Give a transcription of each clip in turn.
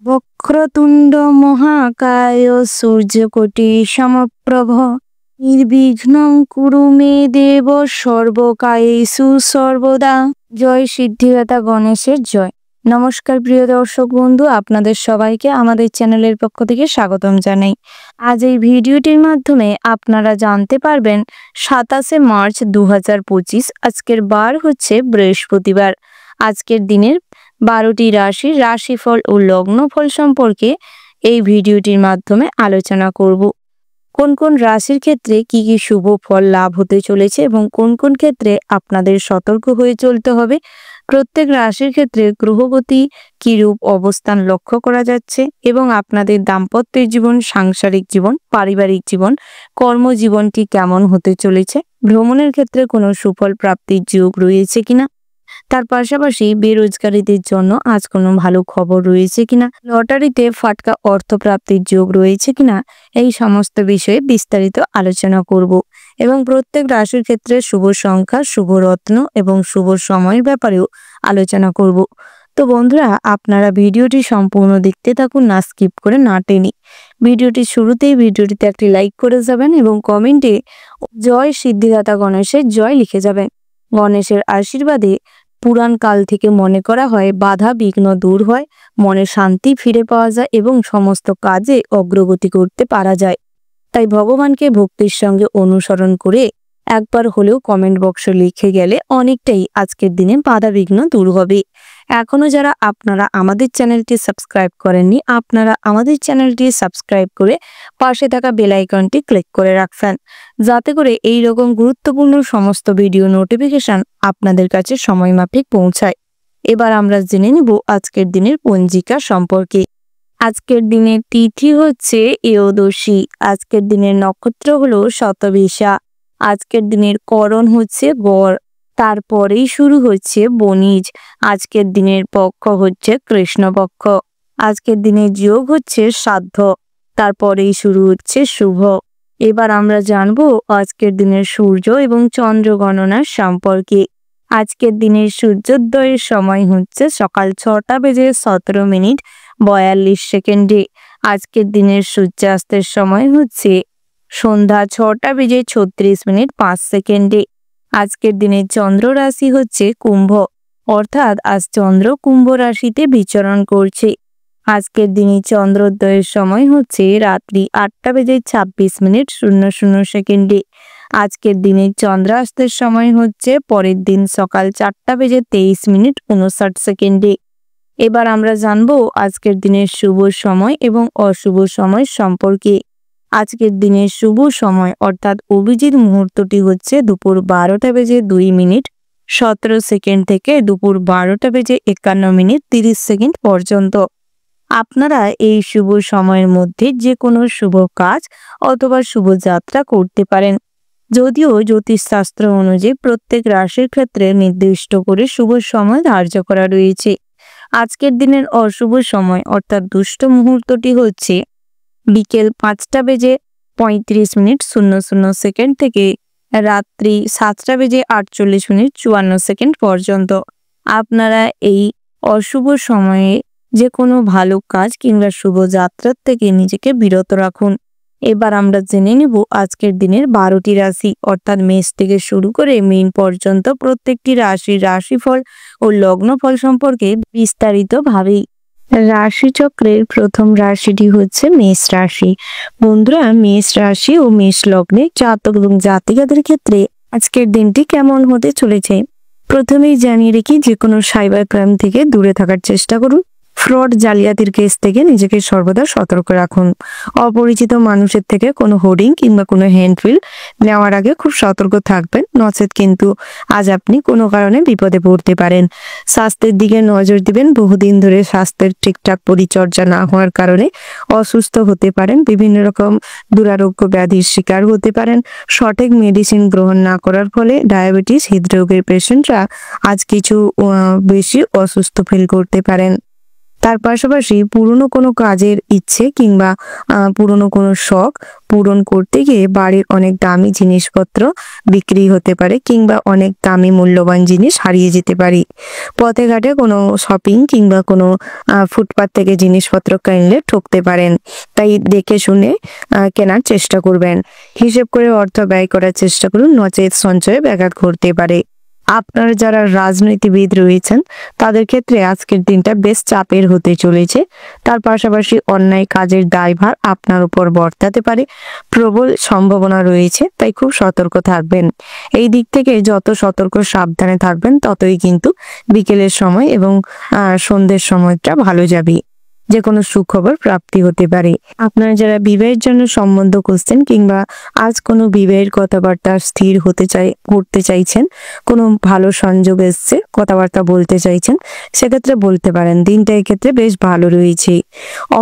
বক্রতুণ্ড মহাকায় সূর্যকোটি সমপ্রভ নির্বিঘ্নং কুরু মে দেব সর্বকায়েষু সর্বদা। জয় সিদ্ধিদাতা গণেশের জয়। নমস্কার প্রিয় দর্শক বন্ধু, আপনাদের সবাইকে আমাদের চ্যানেলের পক্ষ থেকে স্বাগতম জানাই। আজ এই ভিডিওটির মাধ্যমে আপনারা জানতে পারবেন 27শে মার্চ 2025, আজকের বার হচ্ছে বৃহস্পতিবার। আজকের দিনের 12টি রাশির রাশিফল ও লগ্নফল সম্পর্কে এই ভিডিওটির মাধ্যমে আলোচনা করব। কোন কোন রাশির ক্ষেত্রে কি কি শুভ ফল লাভ হতে চলেছে এবং কোন কোন ক্ষেত্রে আপনাদের সতর্ক হয়ে চলতে হবে, প্রত্যেক রাশির ক্ষেত্রে গ্রহগতি কিরূপ অবস্থান লক্ষ্য করা যাচ্ছে এবং আপনাদের দাম্পত্যের জীবন, সাংসারিক জীবন, পারিবারিক জীবন, কর্মজীবনটি কেমন হতে চলেছে, ভ্রমণের ক্ষেত্রে কোনো সুফল প্রাপ্তির যোগ রয়েছে কিনা, তার পাশাপাশি বেরোজগারীদের জন্য আজ কোনো ভালো খবর রয়েছে কিনা, লটারিতে ফাটকা অর্থপ্রাপ্তির যোগ রয়েছে কিনা, এই সমস্ত বিষয়ে বিস্তারিত আলোচনা করব এবং প্রত্যেক রাশির ক্ষেত্রে শুভ সংখ্যা, শুভ রত্ন এবং শুভ সময়ের ব্যাপারেও আলোচনা করব। তো বন্ধুরা, আপনারা ভিডিওটি সম্পূর্ণ দেখতে থাকুন, না স্কিপ করে, না টেনে। ভিডিওটির শুরুতেই ভিডিওটিতে একটি লাইক করে যাবেন এবং কমেন্টে জয় সিদ্ধিদাতা গণেশের জয় লিখে যাবেন। গণেশের আশীর্বাদে পুরাণ কাল থেকে মনে করা হয় বাধা বিঘ্ন দূর হয়, মনে শান্তি ফিরে পাওয়া যায় এবং সমস্ত কাজে অগ্রগতি করতে পারা যায়। তাই ভগবানকে ভক্তির সঙ্গে অনুসরণ করে একবার হলেও কমেন্ট বক্সে লিখে গেলে অনেকটাই আজকের দিনে বাধা বিঘ্ন দূর হবে। এখনো যারা আপনারা আমাদের চ্যানেলটি সাবস্ক্রাইব করেননি, আপনারা আমাদের চ্যানেলটি সাবস্ক্রাইব করে পাশে থাকা বেল আইকনটি ক্লিক করে রাখবেন, যাতে করে এই রকম গুরুত্বপূর্ণ সমস্ত ভিডিও নোটিফিকেশন আপনাদের কাছে সময়মাফিক পৌঁছায়। এবার আমরা জেনে নেব আজকের দিনের পঞ্জিকা সম্পর্কে। আজকের দিনের তিথি হচ্ছে একাদশী। আজকের দিনের নক্ষত্র হলো শতভিষা। আজকের দিনের করণ হচ্ছে গড়, তারপরেই শুরু হচ্ছে বণিজ। আজকের দিনের পক্ষ হচ্ছে কৃষ্ণপক্ষ। আজকের দিনের যোগ হচ্ছে শ্রাদ্ধ, তারপরেই শুরু হচ্ছে শুভ। এবার আমরা জানবো আজকের দিনের সূর্য এবং চন্দ্র গণনার সম্পর্কে। আজকের দিনের সূর্যোদয়ের সময় হচ্ছে সকাল 6:17 আজকের দিনের সূর্যাস্তের সময় হচ্ছে সন্ধ্যা 6:36 আজকের দিনের চন্দ্র রাশি হচ্ছে কুম্ভ, অর্থাৎ আজ চন্দ্র কুম্ভ রাশিতে বিচরণ করছে। আজকের দিনে চন্দ্রোদয়ের সময় হচ্ছে রাত্রি 8:26 আজকের দিনে চন্দ্রাস্তের সময় হচ্ছে পরের দিন সকাল 4:23 এবার আমরা জানবো আজকের দিনের শুভ সময় এবং অশুভ সময় সম্পর্কে। আজকের দিনের শুভ সময় অর্থাৎ অভিজিৎ মুহূর্তটি হচ্ছে দুপুর 12:02:17 থেকে দুপুর 12:51:30 পর্যন্ত। আপনারা এই শুভ সময়ের মধ্যে যে কোনো শুভ কাজ অথবা শুভ যাত্রা করতে পারেন, যদিও জ্যোতিষশাস্ত্র অনুযায়ী প্রত্যেক রাশির ক্ষেত্রে নির্দিষ্ট করে শুভ সময় ধার্য করা রয়েছে। আজকের দিনের অশুভ সময় অর্থাৎ দুষ্ট মুহূর্তটি হচ্ছে বিকেল 5:35 থেকে রাত্রি 7:48 পর্যন্ত। আপনারা এই অশুভ সময়ে যে কোনো ভালো কাজ কিংবা শুভ যাত্রার থেকে নিজেকে বিরত রাখুন। এবার আমরা জেনে নেব আজকের দিনের 12টি রাশি অর্থাৎ মেষ থেকে শুরু করে মীন পর্যন্ত প্রত্যেকটি রাশির রাশিফল ও লগ্নফল সম্পর্কে বিস্তারিতভাবে। রাশিচক্রের প্রথম রাশিটি হচ্ছে মেষ রাশি। বন্ধুরা, মেষ রাশি ও মেষ লগ্নে জাতক এবং জাতিকাদের ক্ষেত্রে আজকের দিনটি কেমন হতে চলেছে প্রথমেই জানিয়ে রেখি, যে কোনো সাইবার ক্রাইম থেকে দূরে থাকার চেষ্টা করুন। ফ্রড জালিয়াতির কেস থেকে নিজেকে সর্বদা সতর্ক রাখুন। অপরিচিত মানুষের থেকে কোনো হোর্ডিং কিংবা কোনো হ্যান্ডবিল নেওয়ার আগে খুব সতর্ক থাকবেন, নচেত কিন্তু আজ আপনি কোনো কারণে বিপদে পড়তে পারেন। স্বাস্থ্যের দিকে নজর দিবেন। বহুদিন ধরে স্বাস্থ্যের ঠিকঠাক পরিচর্যা না হওয়ার কারণে অসুস্থ হতে পারেন, বিভিন্ন রকম দুরারোগ্য ব্যাধির শিকার হতে পারেন। সঠিক মেডিসিন গ্রহণ না করার ফলে ডায়াবেটিস, হৃদরোগের পেশেন্টরা আজ কিছু বেশি অসুস্থ ফিল করতে পারেন। তার পাশাপাশি পুরনো কোনো কাজের ইচ্ছে কিংবা পুরনো কোনো শখ পূরণ করতে গিয়ে বাড়ির অনেক দামি জিনিসপত্র বিক্রি হতে পারে কিংবা অনেক দামি মূল্যবান জিনিস হারিয়ে যেতে পারে। পথে ঘাটে কোনো শপিং কিংবা কোনো ফুটপাত থেকে জিনিসপত্র কিনলে ঠকতে পারেন, তাই দেখে শুনে কেনার চেষ্টা করবেন। হিসেব করে অর্থ ব্যয় করার চেষ্টা করুন, নচেত সঞ্চয়ে ব্যাঘাত ঘটতে পারে। আপনারা যারা রাজনীতিবিদ রয়েছেন তাদের ক্ষেত্রে আজকের দিনটা বেশ চাপের হতে চলেছে। তার পাশাপাশি অন্যায় কাজের দায়ভার আপনার উপর বর্তাতে পারে, প্রবল সম্ভাবনা রয়েছে, তাই খুব সতর্ক থাকবেন। এই দিক থেকে যত সতর্ক সাবধানে থাকবেন ততই কিন্তু বিকেলের সময় এবং সন্ধ্যের সময়টা ভালো যাবে, যে কোনো সুখবর প্রাপ্তি হতে পারে। আপনারা যারা বিবাহের জন্য সম্বন্ধ খুঁজছেন কিংবা আজ কোনো বিবাহের কথাবার্তা স্থির করতে চাইছেন, কোনো ভালো সংযোগ এসছে, কথাবার্তা বলতে চাইছেন, সেক্ষেত্রে বলতে পারেন। দিনটা এক্ষেত্রে বেশ ভালো রয়েছে।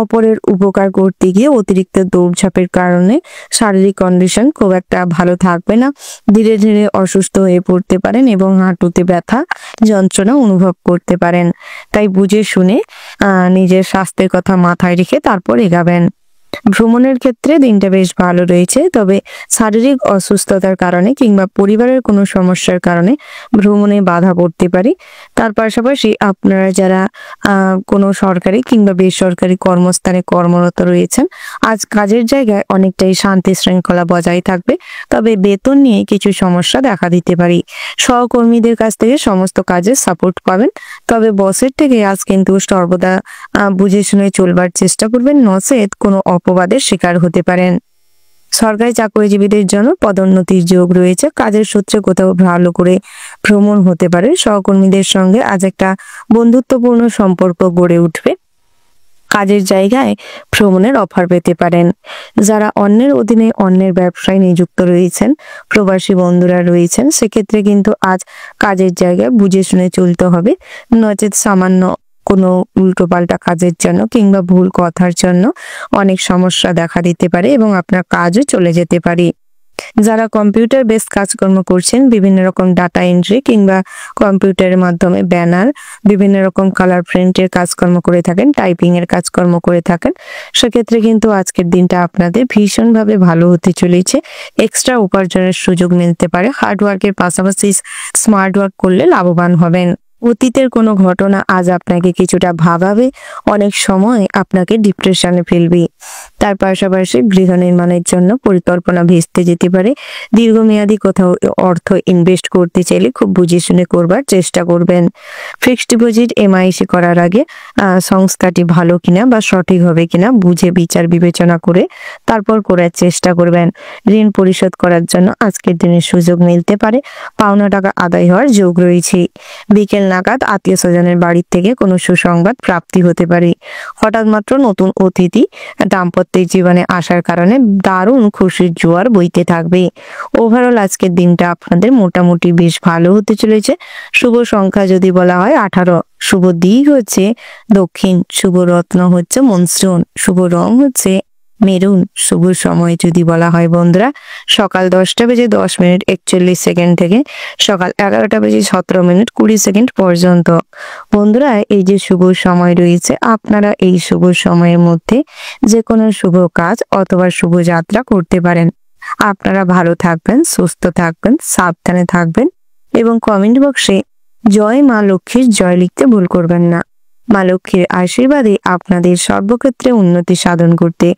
অপরের উপকার করতে গিয়ে অতিরিক্ত দৌড়ঝাঁপের কারণে শারীরিক কন্ডিশন খুব একটা ভালো থাকবে না। ধীরে ধীরে অসুস্থ হয়ে পড়তে পারেন এবং হাঁটুতে ব্যথা যন্ত্রণা অনুভব করতে পারেন। তাই বুঝে শুনে নিজের স্বাস্থ্যের কথা মাথায় রেখে তারপর এগাবেন। ভ্রমণের ক্ষেত্রে দিনটা বেশ ভালো রয়েছে, তবে শারীরিক অসুস্থতার কারণে কিংবা পরিবারের কোনো সমস্যার কারণে ভ্রমণে বাধা পড়তে পারে। তার পাশাপাশি আপনারা যারা কোনো সরকারি কিংবা বেসরকারি কর্মস্থানে কর্মরত রয়েছেন, আজ কাজের জায়গায় অনেকটাই শান্তি শৃঙ্খলা বজায় থাকবে, তবে বেতন নিয়ে কিছু সমস্যা দেখা দিতে পারে। সহকর্মীদের কাছ থেকে সমস্ত কাজে সাপোর্ট পাবেন, তবে বসের থেকে আজ কিন্তু সর্বদা বুঝে শুনে চলবার চেষ্টা করবেন, নচেত কোনো অপবাদের শিকার হতে পারেন। সরকারি চাকরিজীবীদের জন্য পদোন্নতির যোগ রয়েছে। কাজের সূত্রে কোথাও ভালো করে ভ্রমণ হতে পারে। সহকর্মীদের সঙ্গে আজ একটা বন্ধুত্বপূর্ণ সম্পর্ক গড়ে উঠবে। কাজের জায়গায় ভ্রমণের অফার পেতে পারেন। যারা অন্যের অধীনে অন্যের ব্যবসায় নিযুক্ত রয়েছেন, প্রবাসী বন্ধুরা রয়েছেন, সেক্ষেত্রে কিন্তু আজ কাজের জায়গায় বুঝে শুনে চলতে হবে, নচেত সামান্য কোনো উল্টোপাল্টা কাজের জন্য কিংবা ভুল কথার জন্য অনেক সমস্যা দেখা দিতে পারে এবং আপনার কাজও চলে যেতে পারে। যারা কম্পিউটার বেস কাজকর্ম করছেন, বিভিন্ন রকম ডাটা এন্ট্রি কিংবা কম্পিউটারের মাধ্যমে ব্যানার, বিভিন্ন রকম কালার প্রিন্টের কাজকর্ম করে থাকেন, টাইপিং এর কাজকর্ম করে থাকেন, সেক্ষেত্রে কিন্তু আজকের দিনটা আপনাদের ভীষণভাবে ভালো হতে চলেছে। এক্সট্রা উপার্জনের সুযোগ মিলতে পারে। হার্ডওয়ার্কের পাশাপাশি স্মার্ট ওয়ার্ক করলে লাভবান হবেন। অতীতের কোনো ঘটনা আজ আপনাকে কিছুটা ভাবাবে, অনেক সময় আপনাকে ডিপ্রেশনে ফেলবে। তার পাশাপাশি গৃহ নির্মাণের জন্য পরিকল্পনা ভেস্তে যেতে পারে। দীর্ঘমেয়াদী কোথাও অর্থ ইনভেস্ট করতে চাইলে খুব বুঝে শুনে করবার চেষ্টা করবেন। ফিক্সড ডিপোজিট এমআইসি করার আগে সংস্থাটি ভালো কিনা বা সঠিক হবে কিনা বুঝে বিচার বিবেচনা করে তারপর করার চেষ্টা করবেন। ঋণ পরিশোধ করার জন্য আজকের দিনে সুযোগ মিলতে পারে। পাওনা টাকা আদায় হওয়ার যোগ রয়েছে। বিকেল নাগাদ আত্মীয় স্বজনের বাড়ির থেকে কোনো সুসংবাদ প্রাপ্তি হতে পারে। হঠাৎ মাত্র নতুন অতিথি দাম্পত্যের জীবনে আসার কারণে দারুণ খুশির জোয়ার বইতে থাকবে। ওভারঅল আজকের দিনটা আপনাদের মোটামুটি বেশ ভালো হতে চলেছে। শুভ সংখ্যা যদি বলা হয় 18, শুভ দিক হচ্ছে দক্ষিণ, শুভ রত্ন হচ্ছে মনস্ট্রোন, শুভ রং হচ্ছে মেরুন। শুভ সময় যদি বলা হয় বন্ধুরা, সকাল 10:10:41 থেকে সকাল 11:17:20 পর্যন্ত। বন্ধুরা, এই যে শুভ সময় রয়েছে, আপনারা এই শুভ সময়ের মধ্যে যে কোনো শুভ কাজ অথবা শুভ যাত্রা করতে পারেন। আপনারা ভালো থাকবেন, সুস্থ থাকবেন, সাবধানে থাকবেন এবং কমেন্ট বক্সে জয় মা লক্ষ্মীর জয় লিখতে ভুল করবেন না। মা লক্ষ্মীর আশীর্বাদে আপনাদের সর্বক্ষেত্রে উন্নতি সাধন করতে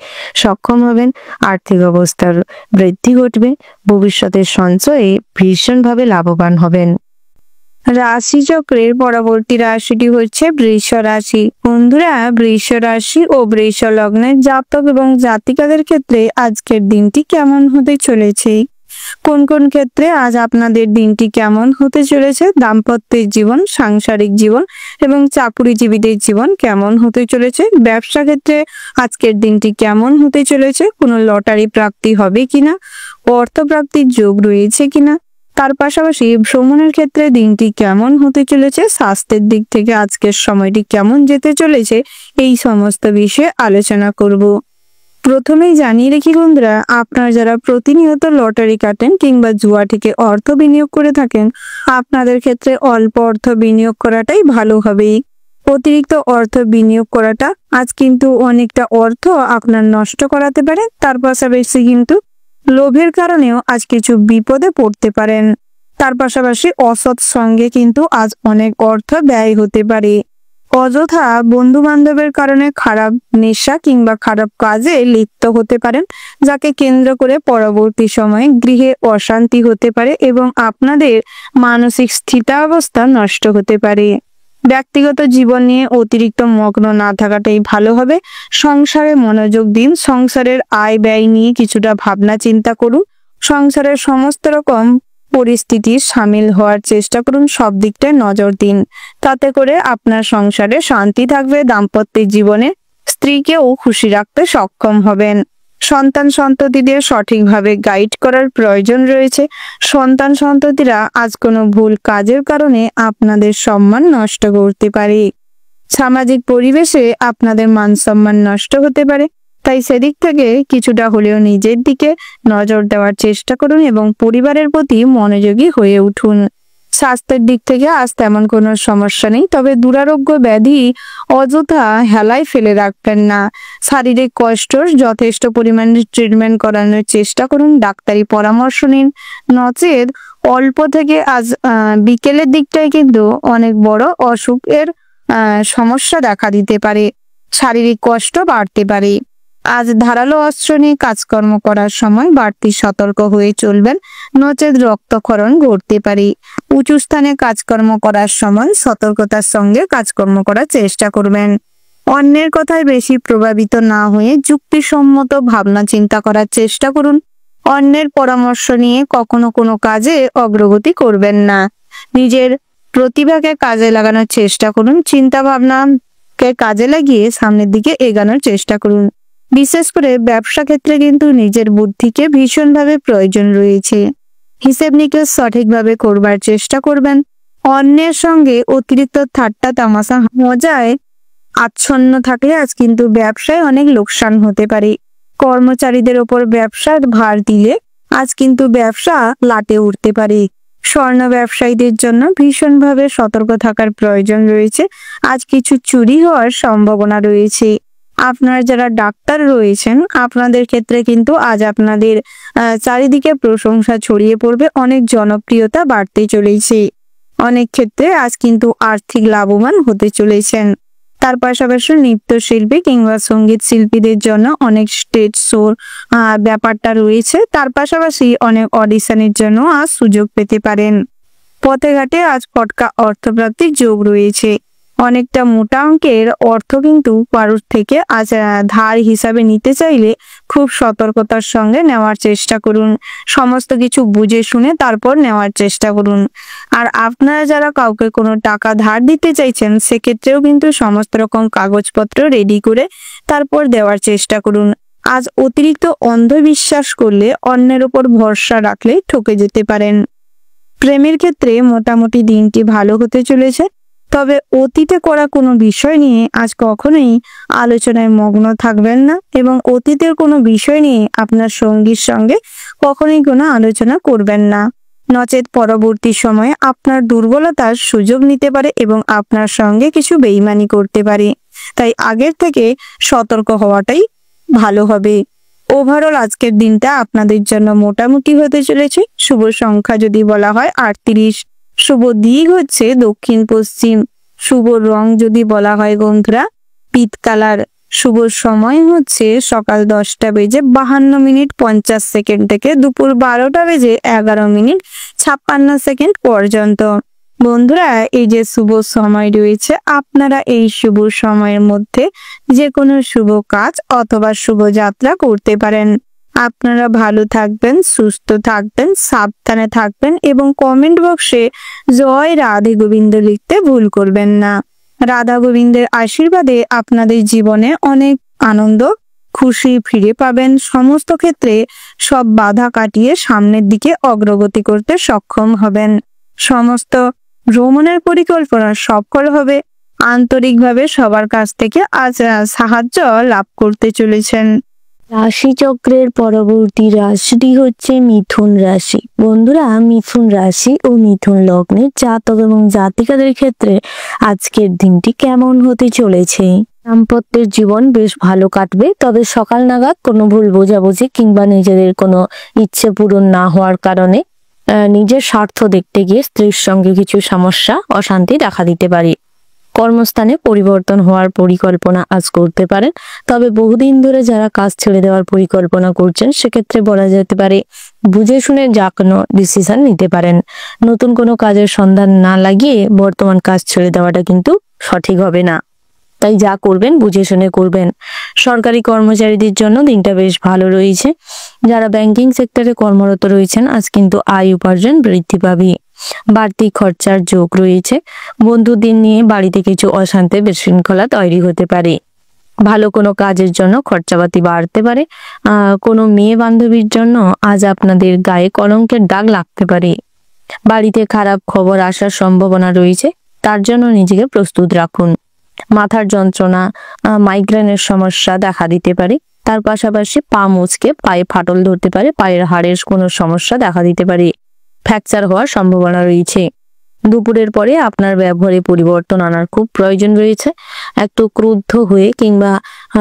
সক্ষম হবেন। আর্থিক অবস্থার বৃদ্ধি ঘটবে। ভবিষ্যতের সঞ্চয়ে ভীষণভাবে লাভবান হবেন। রাশিচক্রের পরবর্তী রাশিটি হচ্ছে বৃষ রাশি। বন্ধুরা, বৃষ রাশি ও বৃষ লগ্নের জাতক এবং জাতিকাদের ক্ষেত্রে আজকের দিনটি কেমন হতে চলেছে, কোন কোন ক্ষেত্রে আজ আপনাদের দিনটি কেমন হতে চলেছে, দাম্পত্যের জীবন, সাংসারিক জীবন এবং চাকুরিজীবীদের জীবন কেমন হতে চলেছে, ব্যবসা ক্ষেত্রে আজকের দিনটি কেমন হতে চলেছে, কোনো লটারি প্রাপ্তি হবে কিনা, অর্থপ্রাপ্তির যোগ রয়েছে কিনা, তার পাশাপাশি ভ্রমণের ক্ষেত্রে দিনটি কেমন হতে চলেছে, স্বাস্থ্যের দিক থেকে আজকের সময়টি কেমন যেতে চলেছে, এই সমস্ত বিষয়ে আলোচনা করব। প্রথমেই জানিয়ে রেখি বন্ধুরা, আপনারা যারা প্রতিনিয়ত লটারি কাটেন কিংবা জুয়া থেকে অর্থ বিনিয়োগ করে থাকেন, আপনাদের ক্ষেত্রে অল্প অর্থ বিনিয়োগ করাটাই ভালো হবে। অতিরিক্ত অর্থ বিনিয়োগ করাটা আজ কিন্তু অনেকটা অর্থ আপনার নষ্ট করাতে পারে। তার পাশাপাশি কিন্তু লোভের কারণেও আজ কিছু বিপদে পড়তে পারেন। তার পাশাপাশি অসৎ সঙ্গে কিন্তু আজ অনেক অর্থ ব্যয় হতে পারে। অযথা বন্ধু বান্ধবের কারণে খারাপ নেশা কিংবা খারাপ কাজে লিপ্ত হতে পারেন, যাকে কেন্দ্র করে পরবর্তী সময়ে গৃহে অশান্তি হতে পারে এবং আপনাদের মানসিক স্থিতাবস্থা নষ্ট হতে পারে। ব্যক্তিগত জীবন নিয়ে অতিরিক্ত মগ্ন না থাকাটাই ভালো হবে। সংসারে মনোযোগ দিন। সংসারের আয় ব্যয় নিয়ে কিছুটা ভাবনা চিন্তা করুন। সংসারের সমস্ত রকম পরিস্থিতি সামিল হওয়ার চেষ্টা করুন। সব দিকটায় নজর দিন, তাতে করে আপনার সংসারে শান্তি থাকবে। দাম্পত্য জীবনে স্ত্রীকেও খুশি রাখতে সক্ষম হবেন। সন্তান সন্ততিদের সঠিকভাবে গাইড করার প্রয়োজন রয়েছে। সন্তান সন্ততিরা আজ কোনো ভুল কাজের কারণে আপনাদের সম্মান নষ্ট করতে পারে। সামাজিক পরিবেশে আপনাদের মান সম্মান নষ্ট হতে পারে, তাই সেদিক থেকে কিছুটা হলেও নিজের দিকে নজর দেওয়ার চেষ্টা করুন এবং পরিবারের প্রতি মনোযোগী হয়ে উঠুন। স্বাস্থ্যের দিক থেকে আজ তেমন কোনো সমস্যা নেই, তবে দুরারোগ্য ব্যাধি অযথা হেলায় ফেলে রাখবেন না। শারীরিক কষ্টর যথেষ্ট পরিমাণে ট্রিটমেন্ট করানোর চেষ্টা করুন। ডাক্তারি পরামর্শ নিন, নচেত অল্প থেকে আজ বিকেলের দিকটায় কিন্তু অনেক বড় অসুখের সমস্যা দেখা দিতে পারে। শারীরিক কষ্ট বাড়তে পারে। আজ ধারালো অস্ত্র নিয়ে কাজকর্ম করার সময় বাড়তি সতর্ক হয়ে চলবেন, নচেত রক্তক্ষরণ ঘটতে পারে। উঁচু স্থানে কাজকর্ম করার সময় সতর্কতার সঙ্গে কাজকর্ম করার চেষ্টা করবেন। অন্যের কথায় বেশি প্রভাবিত না হয়ে যুক্তিসম্মত ভাবনা চিন্তা করার চেষ্টা করুন। অন্যের পরামর্শ নিয়ে কখনো কোনো কাজে অগ্রগতি করবেন না। নিজের প্রতিভাকে কাজে লাগানোর চেষ্টা করুন। চিন্তা ভাবনাকে কাজে লাগিয়ে সামনের দিকে এগানোর চেষ্টা করুন। বিশেষ করে ব্যবসা ক্ষেত্রে কিন্তু নিজের বুদ্ধিকে ভীষণভাবে প্রয়োজন রয়েছে। হিসেব নিকেশ সঠিকভাবে করবার চেষ্টা করবেন। অন্যের সঙ্গে অতিরিক্ত ঠাট্টা তামাশা মজায় আচ্ছন্ন থাকলে আজ কিন্তু ব্যবসায় অনেক লোকসান হতে পারে। কর্মচারীদের ওপর ব্যবসার ভার দিলে আজ কিন্তু ব্যবসা লাটে উঠতে পারে। স্বর্ণ ব্যবসায়ীদের জন্য ভীষণভাবে সতর্ক থাকার প্রয়োজন রয়েছে। আজ কিছু চুরি হওয়ার সম্ভাবনা রয়েছে। আপনারা যারা ডাক্তার রয়েছেন, আপনাদের ক্ষেত্রে কিন্তু আজ আপনাদের চারিদিকে প্রশংসা ছড়িয়ে পড়বে। অনেক জনপ্রিয়তা বাড়তে চলেছে। অনেক ক্ষেত্রে আজ কিন্তু আর্থিক লাভবান হতে চলেছেন। তার পাশাপাশি নৃত্যশিল্পী কিংবা সঙ্গীত শিল্পীদের জন্য অনেক স্টেজ শোর ব্যাপারটা রয়েছে। তার পাশাপাশি অনেক অডিশনের জন্য আজ সুযোগ পেতে পারেন। পথে ঘাটে আজ ফটকা অর্থপ্রাপ্তির যোগ রয়েছে। অনেকটা মোটা অঙ্কের অর্থ কিন্তু কারোর থেকে আজ ধার হিসাবে নিতে চাইলে খুব সতর্কতার সঙ্গে নেওয়ার চেষ্টা করুন। সমস্ত কিছু বুঝে শুনে তারপর নেওয়ার চেষ্টা করুন। আর আপনারা যারা কাউকে কোনো টাকা ধার দিতে চাইছেন, সেক্ষেত্রেও কিন্তু সমস্ত রকম কাগজপত্র রেডি করে তারপর দেওয়ার চেষ্টা করুন। আজ অতিরিক্ত অন্ধবিশ্বাস করলে অন্যের উপর ভরসা রাখলে ঠকে যেতে পারেন। প্রেমের ক্ষেত্রে মোটামুটি দিনটি ভালো হতে চলেছে, তবে অতীতে করা কোনো বিষয় নিয়ে আজ কখনোই আলোচনায় মগ্ন থাকবেন না এবং অতীতের কোনো বিষয় নিয়ে আপনার সঙ্গীর সঙ্গে কখনোই কোনো আলোচনা করবেন না, নচেত পরবর্তী সময়ে আপনার দুর্বলতার সুযোগ নিতে পারে এবং আপনার সঙ্গে কিছু বেইমানি করতে পারে। তাই আগের থেকে সতর্ক হওয়াটাই ভালো হবে। ওভারঅল আজকের দিনটা আপনাদের জন্য মোটামুটি হতে চলেছে। শুভ সংখ্যা যদি বলা হয় 38, শুভ দিক হচ্ছে দক্ষিণ পশ্চিম, শুভ রং যদি বলা হয় বন্ধুরা পিত কালার, শুভ সময় হচ্ছে সকাল 10:52:50 থেকে দুপুর 12:11:56 পর্যন্ত। বন্ধুরা, এই যে শুভ সময় রয়েছে, আপনারা এই শুভ সময়ের মধ্যে যে কোনো শুভ কাজ অথবা শুভ যাত্রা করতে পারেন। আপনারা ভালো থাকবেন, সুস্থ থাকবেন, সাবধানে থাকবেন এবং কমেন্ট বক্সে জয় রাধে গোবিন্দ লিখতে ভুল করবেন না। রাধা গোবিন্দের আশীর্বাদে আপনাদের জীবনে অনেক আনন্দ খুশি ফিরে পাবেন। সমস্ত ক্ষেত্রে সব বাধা কাটিয়ে সামনের দিকে অগ্রগতি করতে সক্ষম হবেন। সমস্ত ভ্রমণের পরিকল্পনা সফল হবে। আন্তরিকভাবে সবার কাছ থেকে আজ সাহায্য লাভ করতে চলেছেন। রাশিচক্রের পরবর্তী রাশিটি হচ্ছে মিথুন রাশি। বন্ধুরা, মিথুন রাশি ও মিথুন লগ্নের জাতক এবং জাতিকাদের ক্ষেত্রে আজকের দিনটি কেমন হতে চলেছে? দাম্পত্যের জীবন বেশ ভালো কাটবে, তবে সকাল নাগাদ কোনো ভুল বোঝাবুঝি কিংবা নিজেদের কোনো ইচ্ছে পূরণ না হওয়ার কারণে নিজের স্বার্থ দেখতে গিয়ে স্ত্রীর সঙ্গে কিছু সমস্যা অশান্তি দেখা দিতে পারে। কর্মস্থানে পরিবর্তন হওয়ার পরিকল্পনা আজ করতে পারেন, তবে বহুদিন ধরে যারা কাজ ছেড়ে দেওয়ার পরিকল্পনা করছেন সেক্ষেত্রে বলা যেতে পারে বুঝে শুনে যা কোনো ডিসিশন নিতে পারেন। নতুন কোনো কাজের সন্ধান না লাগিয়ে বর্তমান কাজ ছেড়ে দেওয়াটা কিন্তু সঠিক হবে না, তাই যা করবেন বুঝে শুনে করবেন। সরকারি কর্মচারীদের জন্য দিনটা বেশ ভালো রয়েছে। যারা ব্যাংকিং সেক্টরে কর্মরত রয়েছেন আজ কিন্তু আয় উপার্জন বৃদ্ধি পাবে। বাড়তি খরচার যোগ রয়েছে। বন্ধুদের নিয়ে বাড়িতে কিছু অশান্তি বিশৃঙ্খলা তৈরি হতে পারে। ভালো কোনো কাজের জন্য খরচাপাতি বাড়তে পারে। কোনো মেয়ে বান্ধবীর জন্য আজ আপনাদের গায়ে কলঙ্কের দাগ লাগতে পারে। বাড়িতে খারাপ খবর আসার সম্ভাবনা রয়েছে, তার জন্য নিজেকে প্রস্তুত রাখুন। মাথার যন্ত্রণা, মাইগ্রেনের সমস্যা দেখা দিতে পারে। তার পাশাপাশি পা মুচকে পায়ে ফাটল ধরতে পারে, পায়ের হাড়ের কোনো সমস্যা দেখা দিতে পারে, ফ্র্যাকচার হওয়ার সম্ভাবনা রয়েছে। দুপুরের পরে আপনার ব্যবহারে পরিবর্তন আনার খুব প্রয়োজন রয়েছে। একটু ক্রুদ্ধ হয়ে কিংবা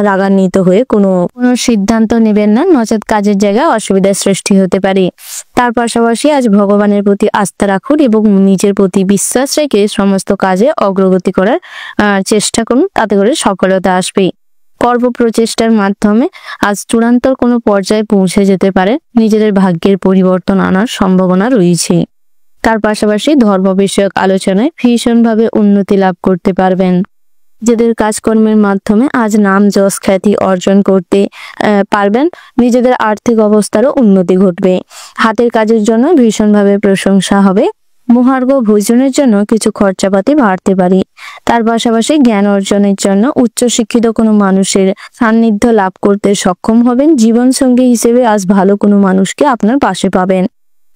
রাগান্বিত হয়ে কোনো সিদ্ধান্ত নেবেন না, নচেৎ কাজের জায়গায় অসুবিধার সৃষ্টি হতে পারে। তার পাশাপাশি আজ ভগবানের প্রতি আস্থা রাখুন এবং নিজের প্রতি বিশ্বাস রেখে সমস্ত কাজে অগ্রগতি করার চেষ্টা করুন, তাতে করে সফলতা আসবে। কর্ম প্রচেষ্টার মাধ্যমে আজ চূড়ান্ত কোনো পর্যায়ে পৌঁছে যেতে পারে। নিজেদের ভাগ্যের পরিবর্তন আনার সম্ভাবনা রয়েছে। তার পাশাপাশি ধর্ম বিষয়ক আলোচনায় ভীষণভাবে উন্নতি লাভ করতে পারবেন। নিজেদের কাজকর্মের মাধ্যমে আজ নাম যশ খ্যাতি অর্জন করতে পারবেন। নিজেদের আর্থিক অবস্থারও উন্নতি ঘটবে। হাতের কাজের জন্য ভীষণভাবে প্রশংসা হবে। মহার্ঘ ভোজনের জন্য কিছু খরচাপাতি বাড়তে পারে। তার পাশাপাশি জ্ঞান অর্জনের জন্য উচ্চশিক্ষিত কোনো মানুষের সান্নিধ্য লাভ করতে সক্ষম হবেন। জীবনসঙ্গী হিসেবে আজ ভালো কোনো মানুষকে আপনার পাশে পাবেন।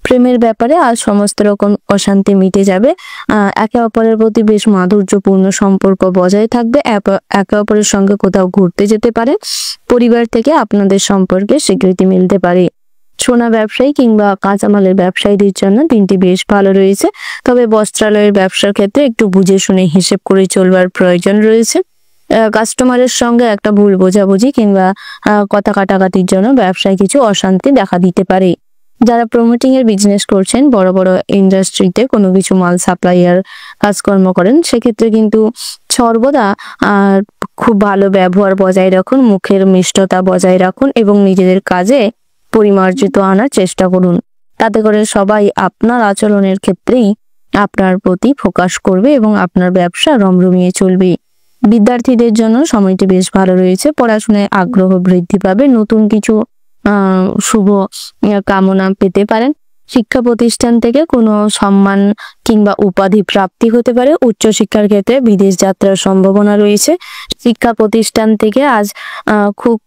প্রেমের ব্যাপারে আজ সমস্ত রকম অশান্তি মিটে যাবে। একে অপরের প্রতি বেশ মাধুর্যপূর্ণ সম্পর্ক বজায় থাকবে। একে অপরের সঙ্গে কোথাও ঘুরতে যেতে পারে। পরিবার থেকে আপনাদের সম্পর্কে স্বীকৃতি মিলতে পারে। সোনা ব্যবসায়ী কিংবা কাঁচামালের ব্যবসায়ীদের জন্য দিনটি বেশ ভালো রয়েছে, তবে বস্ত্রালয়ের ব্যবসার ক্ষেত্রে একটু বুঝে শুনে হিসেব করে চলবার প্রয়োজন রয়েছে। কাস্টমারের সঙ্গে একটা ভুল বোঝাবুঝি কিংবা কথা কাটাকাটির জন্য ব্যবসায় কিছু অশান্তি দেখা দিতে পারে। যারা প্রমোটিং এর বিজনেস করছেন, বড় বড় ইন্ডাস্ট্রিতে কোনো কিছু মাল সাপ্লাইয়ার কাজকর্ম করেন, সেক্ষেত্রে কিন্তু সর্বদা খুব ভালো ব্যবহার বজায় রাখুন, মুখের মিষ্টতা বজায় রাখুন এবং নিজেদের কাজে পরিমার্জিত আনার চেষ্টা করুন। তাতে করে সবাই আপনার আচরণের ক্ষেত্রেই আপনার প্রতি ফোকাস করবে এবং আপনার ব্যবসা রমরমিয়ে চলবে। বিদ্যার্থীদের জন্য সময়টি বেশ ভালো রয়েছে। পড়াশোনায় আগ্রহ বৃদ্ধি পাবে। নতুন কিছু শুভ কামনা পেতে পারেন। শিক্ষা প্রতিষ্ঠান থেকে কোনো সম্মান কিংবা উপাধি প্রাপ্তি হতে পারে। উচ্চশিক্ষার ক্ষেত্রে বিদেশ যাত্রার সম্ভাবনা রয়েছে। শিক্ষা প্রতিষ্ঠান থেকে আজ খুব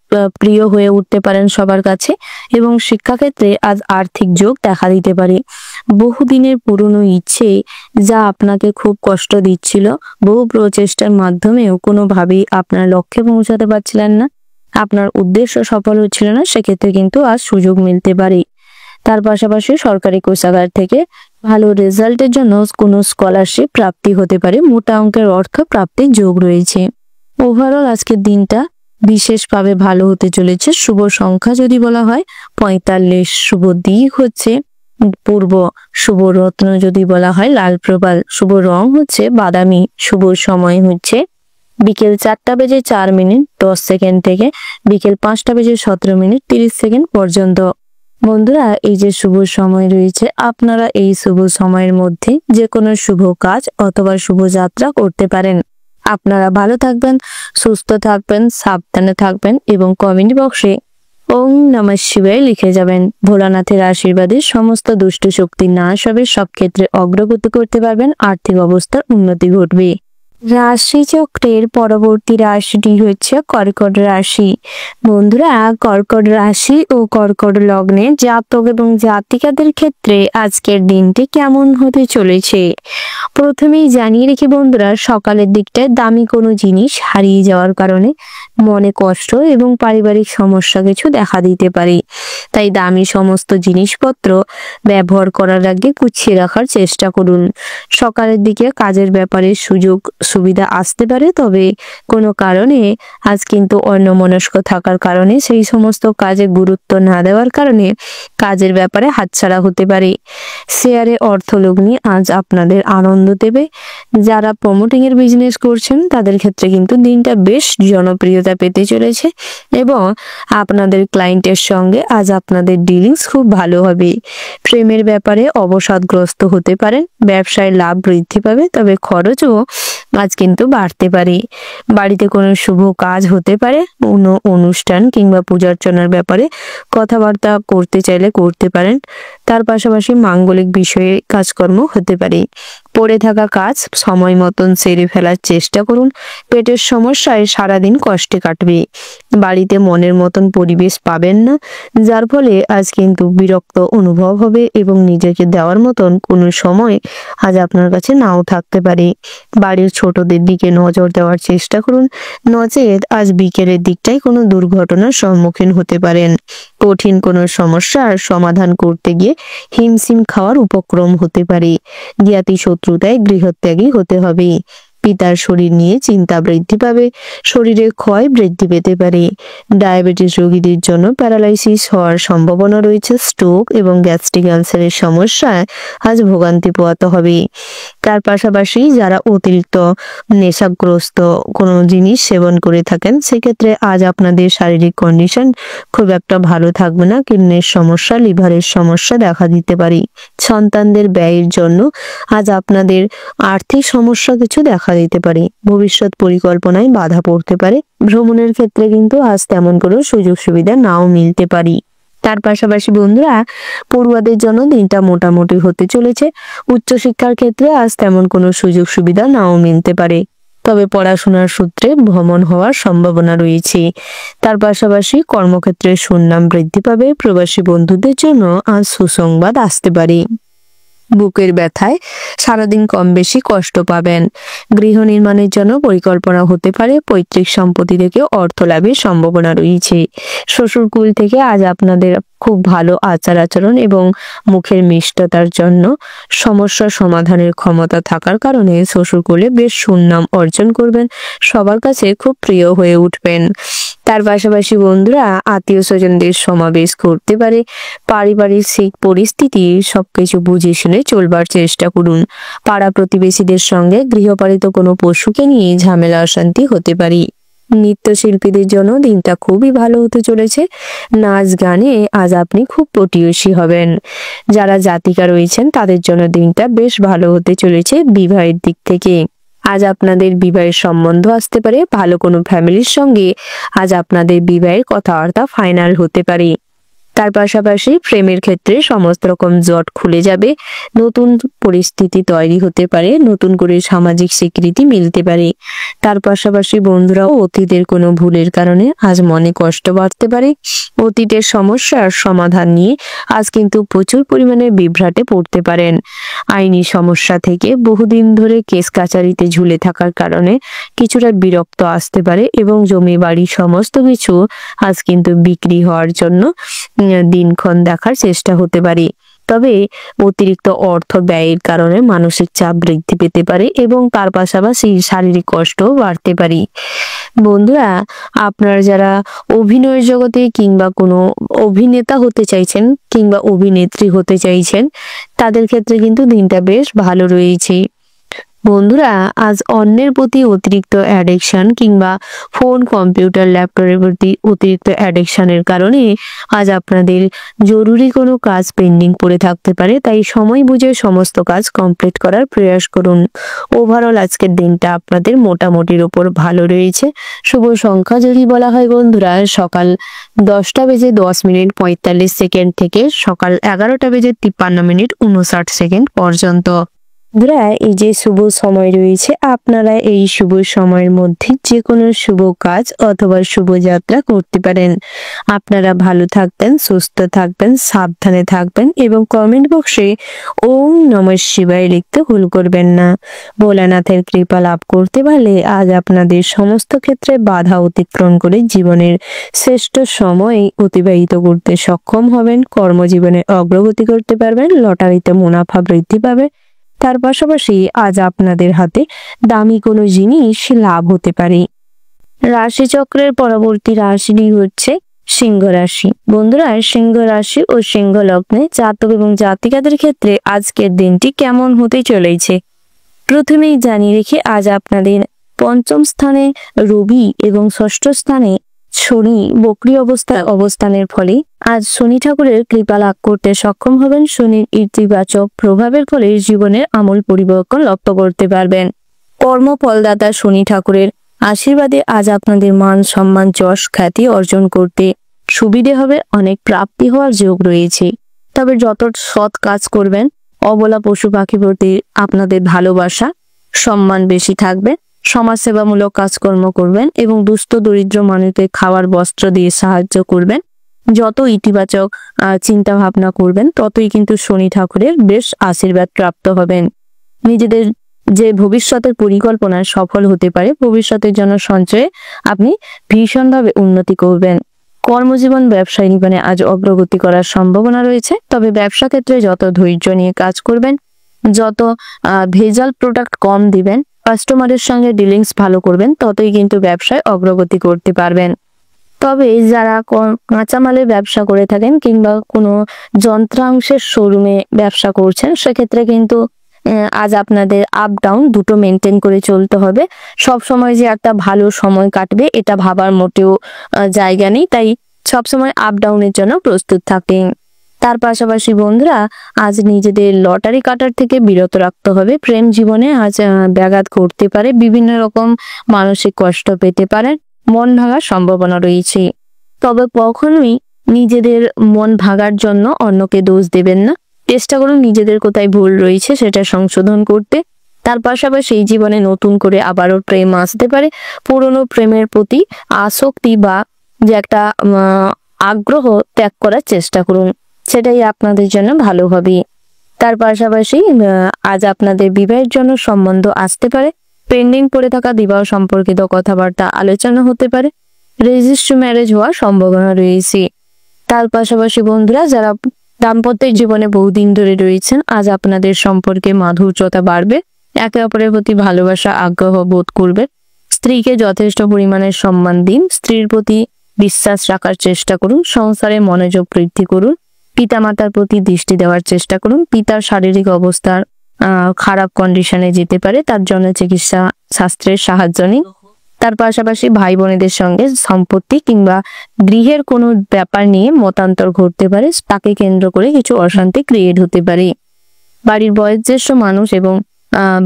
প্রিয় হয়ে উঠতে পারেন সবার কাছে এবং শিক্ষাক্ষেত্রে আজ আর্থিক যোগ দেখা দিতে পারে। বহুদিনের পুরনো ইচ্ছে যা আপনাকে খুব কষ্ট দিচ্ছিল, বহু প্রচেষ্টার মাধ্যমেও কোনোভাবেই আপনার লক্ষ্যে পৌঁছাতে পারছিলেন না, আপনার উদ্দেশ্য সফল হচ্ছিল না, সেক্ষেত্রে কিন্তু আজ সুযোগ মিলতে পারে। তার পাশাপাশি সরকারি কোষাগার থেকে ভালো রেজাল্টের জন্য কোনো স্কলারশিপ প্রাপ্তি হতে পারে। মোটা অঙ্কের অর্থ প্রাপ্তির যোগ রয়েছে। ওভারঅল আজকের দিনটা বিশেষভাবে ভালো হতে চলেছে। শুভ সংখ্যা যদি বলা হয় 45, শুভ দিক হচ্ছে পূর্ব, শুভ রত্ন যদি বলা হয় লাল প্রবাল, শুভ রং হচ্ছে বাদামি, শুভ সময় হচ্ছে বিকেল 4:04:10 থেকে বিকেল 5:17:30 পর্যন্ত। বন্ধুরা, এই যে শুভ সময় রয়েছে, আপনারা এই শুভ সময়ের মধ্যে যে কোনো শুভ কাজ অথবা শুভ যাত্রা করতে পারেন। আপনারা ভালো থাকবেন, সুস্থ থাকবেন, সাবধানে থাকবেন এবং কমেন্ট বক্সে ওম নমঃ শিবায় লিখে যাবেন। ভোলানাথের আশীর্বাদে সমস্ত দুষ্ট শক্তি নাশ হবে, সব ক্ষেত্রে অগ্রগতি করতে পারবেন, আর্থিক অবস্থার উন্নতি ঘটবে। রাশিচক্রের পরবর্তী রাশিটি হচ্ছে কর্কট রাশি। বন্ধুরা, কর্কট রাশি ও কর্কট লগ্নে জাতক এবং জাতিকাদের ক্ষেত্রে আজকের দিনটি কেমন হতে চলেছে প্রথমেই জানিয়ে রেখে বন্ধুরা, সকালের দিকটায় দামি কোনো জিনিস হারিয়ে যাওয়ার কারণে মনে কষ্ট এবং পারিবারিক সমস্যা কিছু দেখা দিতে পারে। তাই দামি সমস্ত জিনিসপত্র ব্যবহার করার আগে গুছিয়ে রাখার চেষ্টা করুন। সকালের দিকে কাজের ব্যাপারে সুযোগ সুবিধা আসতে পারে, তবে কোনো কারণে আজ কিন্তু অন্যমনস্ক থাকার কারণে সেই সমস্ত কাজে গুরুত্ব না দেওয়ার কারণে কাজের ব্যাপারে হাতছাড়া হতে পারে। শেয়ারে অর্থ লগ্নি আজ আপনাদের আনন্দ দেবে। যারা প্রমোটিং এর বিজনেস করছেন তাদের ক্ষেত্রে কিন্তু দিনটা বেশ জনপ্রিয়তা পেতে চলেছে এবং আপনাদের ক্লায়েন্টের সঙ্গে আজ আপনাদের ডিলিংস খুব ভালো হবে। প্রেমের ব্যাপারে অবসাদগ্রস্ত হতে পারেন, ব্যবসায় লাভ বৃদ্ধি পাবে, তবে খরচও আজ কিন্তু বাড়তে পারে। বাড়িতে কোনো শুভ কাজ হতে পারে, কোনো অনুষ্ঠান কিংবা পূজার্চনার ব্যাপারে কথাবার্তা করতে চাইলে করতে পারেন। তার পাশাপাশি মাঙ্গলিক বিষয়ে কাজকর্ম হতে পারে। পড়ে থাকা কাজ সময় মতন সেরে ফেলার চেষ্টা করুন। পেটের সমস্যায় সারাদিন কষ্টে কাটবে। বাড়িতে মনের মতন পরিবেশ পাবেন না, যার ফলে আজ কিন্তু বিরক্ত অনুভব হবে এবং নিজেকে দেওয়ার মতন কোনো সময় আজ আপনার কাছে নাও থাকতে পারে। বাড়ির ছোটদের দিকে নজর দেওয়ার চেষ্টা করুন, নচেত আজ বিকেলের দিকটাই কোনো দুর্ঘটনার সম্মুখীন হতে পারেন। কঠিন কোনো সমস্যার সমাধান করতে গিয়ে হিমশিম খাওয়ার উপক্রম হতে পারে। জ্ঞাতি শত্রুতায় গৃহত্যাগী হতে হবে। পিতার শরীর নিয়ে চিন্তা বৃদ্ধি পাবে, শরীরে ক্ষয় বৃদ্ধি পেতে পারে। ডায়াবেটিস রোগীদের জন্য প্যারালাইসিস হওয়ার সম্ভাবনা রয়েছে। স্ট্রোক এবং গ্যাস্ট্রিক আলসারের সমস্যায় আজ ভোগান্তি পোহাতে হবে। তার পাশাপাশি যারা অতিরিক্ত নেশাগ্রস্ত কোনো জিনিস সেবন করে থাকেন, সেক্ষেত্রে আজ আপনাদের শারীরিক কন্ডিশন খুব একটা ভালো থাকবে না। কিডনির সমস্যা, লিভারের সমস্যা দেখা দিতে পারে। সন্তানদের ব্যয়ের জন্য আজ আপনাদের আর্থিক সমস্যা কিছু দেখা দিতে পারে। ভবিষ্যৎ পরিকল্পনায় বাধা পড়তে পারে। ভ্রমণের ক্ষেত্রে কিন্তু আজ তেমন কোনো সুযোগ সুবিধা নাও মিলতে পারে। তার পাশাপাশি বন্ধুরা, পড়ুয়াদের জন্য দিনটা মোটামুটি হতে চলেছে। উচ্চশিক্ষার ক্ষেত্রে আজ তেমন কোনো সুযোগ সুবিধা নাও মিলতে পারে, তবে পড়াশোনার সূত্রে ভ্রমণ হওয়ার সম্ভাবনা রয়েছে। তার পাশাপাশি কর্মক্ষেত্রে সুনাম বৃদ্ধি পাবে। প্রবাসী বন্ধুদের জন্য আজ সুসংবাদ আসতে পারে। বুকের ব্যথায় সারাদিন কম বেশি কষ্ট পাবেন। গৃহ নির্মাণের জন্য পরিকল্পনা হতে পারে। পৈতৃক সম্পত্তি থেকে অর্থ লাভের সম্ভাবনা রয়েছে। শ্বশুরকুল থেকে আজ আপনাদের খুব ভালো আচার আচরণ এবং মুখের মিষ্টতার জন্য সমস্যার সমাধানের ক্ষমতা থাকার কারণে শ্বশুরকুলে বেশ সুনাম অর্জন করবেন। সবার কাছে খুব প্রিয় হয়ে উঠবেন। তার পাশাপাশি বন্ধুরা, আত্মীয় স্বজনদের সমাবেশ করতে পারে। পারিবারিক পরিস্থিতি সবকিছু বুঝে শুনে চলবার চেষ্টা করুন। পাড়া প্রতিবেশীদের সঙ্গে গৃহপালিত কোনো পশুকে নিয়ে ঝামেলা অশান্তি হতে পারে। নৃত্যশিল্পীদের জন্য দিনটা খুবই ভালো হতে চলেছে। নাচ গানে আজ আপনি খুব পটীয়সী হবেন। যারা জাতিকা রয়েছেন তাদের জন্য দিনটা বেশ ভালো হতে চলেছে। বিবাহের দিক থেকে আজ আপনাদের বিবাহের সম্বন্ধ আসতে পারে। ভালো কোনো ফ্যামিলির সঙ্গে আজ আপনাদের বিবাহের কথাবার্তা ফাইনাল হতে পারে। তার পাশাপাশি প্রেমের ক্ষেত্রে সমস্ত রকম জট খুলে যাবে। নতুন পরিস্থিতি তৈরি হতে পারে। নতুন করে সামাজিক স্বীকৃতি মিলতে পারে। তার পাশাপাশি বন্ধুরা, অতীতের কোনো ভুলের কারণে আজ মনে কষ্ট বাড়তে পারে। অতীতের সমস্যার সমাধান নিয়ে আজ কিন্তু প্রচুর পরিমাণে বিভ্রাটে পড়তে পারেন। আইনি সমস্যা থেকে বহুদিন ধরে কেস কাচারিতে ঝুলে থাকার কারণে কিছুটা বিরক্ত আসতে পারে এবং জমি বাড়ি সমস্ত কিছু আজ কিন্তু বিক্রি হওয়ার জন্য দিনক্ষণ দেখার চেষ্টা হতে পারে। তবে অতিরিক্ত অর্থ ব্যয়ের কারণে মানসিক চাপ বৃদ্ধি পেতে পারে এবং তার পাশাপাশি শারীরিক কষ্টও বাড়তে পারে। বন্ধুরা, আপনারা যারা অভিনয় জগতে কিংবা কোনো অভিনেতা হতে চাইছেন কিংবা অভিনেত্রী হতে চাইছেন, তাদের ক্ষেত্রে কিন্তু দিনটা বেশ ভালো রয়েছে। বন্ধুরা, আজ অন্যের প্রতি অতিরিক্ত অ্যাডিকশন কিংবা ফোন, কম্পিউটার, ল্যাপটপের প্রতি অতিরিক্ত অ্যাডিকশনের কারণে আজ আপনাদের জরুরি কোনো কাজ পেন্ডিং পড়ে থাকতে পারে। তাই সময় বুঝে সমস্ত কাজ কমপ্লিট করার প্রয়াস করুন। ওভারঅল আজকের দিনটা আপনাদের মোটামুটির ওপর ভালো রয়েছে। শুভ সংখ্যা যদি বলা হয় বন্ধুরা, সকাল 10:10:45 থেকে সকাল 11:53:59 পর্যন্ত। বন্ধুরা, এই যে শুভ সময় রয়েছে, আপনারা এই শুভ সময়ের মধ্যে যে কোনো শুভ কাজ অথবা শুভযাত্রা করতে পারেন। আপনারা ভালো থাকবেন, সুস্থ থাকবেন, সাবধানে থাকবেন এবং কমেন্ট বক্সে ওম নমঃ শিবায় লিখতে ভুল করবেন না। ভোলানাথের কৃপা লাভ করতে পারলে আজ আপনাদের সমস্ত ক্ষেত্রে বাধা অতিক্রম করে জীবনের শ্রেষ্ঠ সময় অতিবাহিত করতে সক্ষম হবেন। কর্মজীবনে অগ্রগতি করতে পারবেন, লটারিতে মুনাফা বৃদ্ধি পাবে। তার পাশাপাশি আজ আপনাদের হাতে দামি কোনো জিনিস লাভ হতে পারে। রাশিচক্রের পরবর্তী রাশিটি হচ্ছে সিংহ রাশি। বন্ধুরা, সিংহ রাশি ও সিংহ লগ্নে জাতক এবং জাতিকাদের ক্ষেত্রে আজকের দিনটি কেমন হতে চলেছে প্রথমেই জানিয়ে রেখে, আজ আপনাদের পঞ্চম স্থানে রবি এবং ষষ্ঠ স্থানে শনি বক্রী অবস্থানের ফলে আজ শনি ঠাকুরের কৃপা লাভ করতে সক্ষম হবেন। শনির ইতিবাচক প্রভাবের ফলে জীবনের আমূল পরিবর্তন লক্ষ্য করতে পারবেন। কর্মফলদাতা শনি ঠাকুরের আশীর্বাদে আজ আপনাদের মান সম্মান যশ খ্যাতি অর্জন করতে সুবিধে হবে, অনেক প্রাপ্তি হওয়ার যোগ রয়েছে। তবে যত সৎ কাজ করবেন, অবলা পশু পাখি প্রতি আপনাদের ভালোবাসা সম্মান বেশি থাকবে। সমাজসেবামূলক কাজকর্ম করবেন এবং দুস্থ দরিদ্র মানুষদের খাওয়ার বস্ত্র দিয়ে সাহায্য করবেন। যত ইতিবাচক চিন্তা ভাবনা করবেন, ততই কিন্তু শনি ঠাকুরের বেশ আশীর্বাদ প্রাপ্ত হবেন। নিজেদের যে ভবিষ্যতের পরিকল্পনা সফল হতে পারে, ভবিষ্যতের জন্য সঞ্চয়ে আপনি ভীষণভাবে উন্নতি করবেন। কর্মজীবন ব্যবসায় জীবনে আজ অগ্রগতি করার সম্ভাবনা রয়েছে। তবে ব্যবসা ক্ষেত্রে যত ধৈর্য নিয়ে কাজ করবেন, যত ভেজাল প্রোডাক্ট কম দিবেন, কাস্টমারের সঙ্গে ডিলিংস ভালো করবেন, ততই কিন্তু ব্যবসায় অগ্রগতি করতে পারবেন। তবে যারা কাঁচামালের ব্যবসা করে থাকেন কিংবা কোনো যন্ত্রাংশের শোরুমে ব্যবসা করছেন, সেক্ষেত্রে কিন্তু আজ আপনাদের আপ ডাউন দুটো মেনটেন করে চলতে হবে। সব সময় যে একটা ভালো সময় কাটবে এটা ভাবার মোটেও জায়গা নেই, তাই সবসময় আপ ডাউনের জন্য প্রস্তুত থাকেন। তার পাশাপাশি বন্ধুরা, আজ নিজেদের লটারি কাটার থেকে বিরত রাখতে হবে। প্রেম জীবনে আজ ব্যাঘাত ঘটতে পারে, বিভিন্ন রকম মানসিক কষ্ট পেতে পারেন, মন ভাঙার সম্ভাবনা রয়েছে। তবে কখনোই নিজেদের মন ভাঙার জন্য অন্যকে দোষ দেবেন না। চেষ্টা করুন নিজেদের কোথায় ভুল রয়েছে সেটা সংশোধন করতে। তার পাশাপাশি এই জীবনে নতুন করে আবারও প্রেম আসতে পারে। পুরনো প্রেমের প্রতি আসক্তি বা যে একটা আগ্রহ ত্যাগ করার চেষ্টা করুন, সেটাই আপনাদের জন্য ভালো হবে। তার পাশাপাশি আজ আপনাদের বিবাহের জন্য সম্বন্ধ আসতে পারে। পেন্ডিং পড়ে থাকা বিবাহ সম্পর্কিত কথাবার্তা আলোচনা হতে পারে। রেজিস্ট্রি ম্যারেজ হওয়ার সম্ভাবনা রয়েছে। তার পাশাপাশি বন্ধুরা, যারা দাম্পত্যের জীবনে বহুদিন ধরে রয়েছেন, আজ আপনাদের সম্পর্কে মাধুর্যতা বাড়বে। একে অপরের প্রতি ভালোবাসা আগ্রহ বোধ করবে। স্ত্রীকে যথেষ্ট পরিমাণে সম্মান দিন, স্ত্রীর প্রতি বিশ্বাস রাখার চেষ্টা করুন, সংসারে মনোযোগ বৃদ্ধি করুন, পিতামাতার প্রতি দৃষ্টি দেওয়ার চেষ্টা করুন। পিতার শারীরিক অবস্থার খারাপ কন্ডিশনে যেতে পারে, তার জন্য চিকিৎসা শাস্ত্রের সাহায্য নিন। তার পাশাপাশি ভাই বোনেদের সঙ্গে সম্পত্তি কিংবা গৃহের কোনো ব্যাপার নিয়ে মতান্তর ঘটতে পারে, তাকে কেন্দ্র করে কিছু অশান্তি ক্রিয়েট হতে পারে। বাড়ির বয়োজ্যেষ্ঠ মানুষ এবং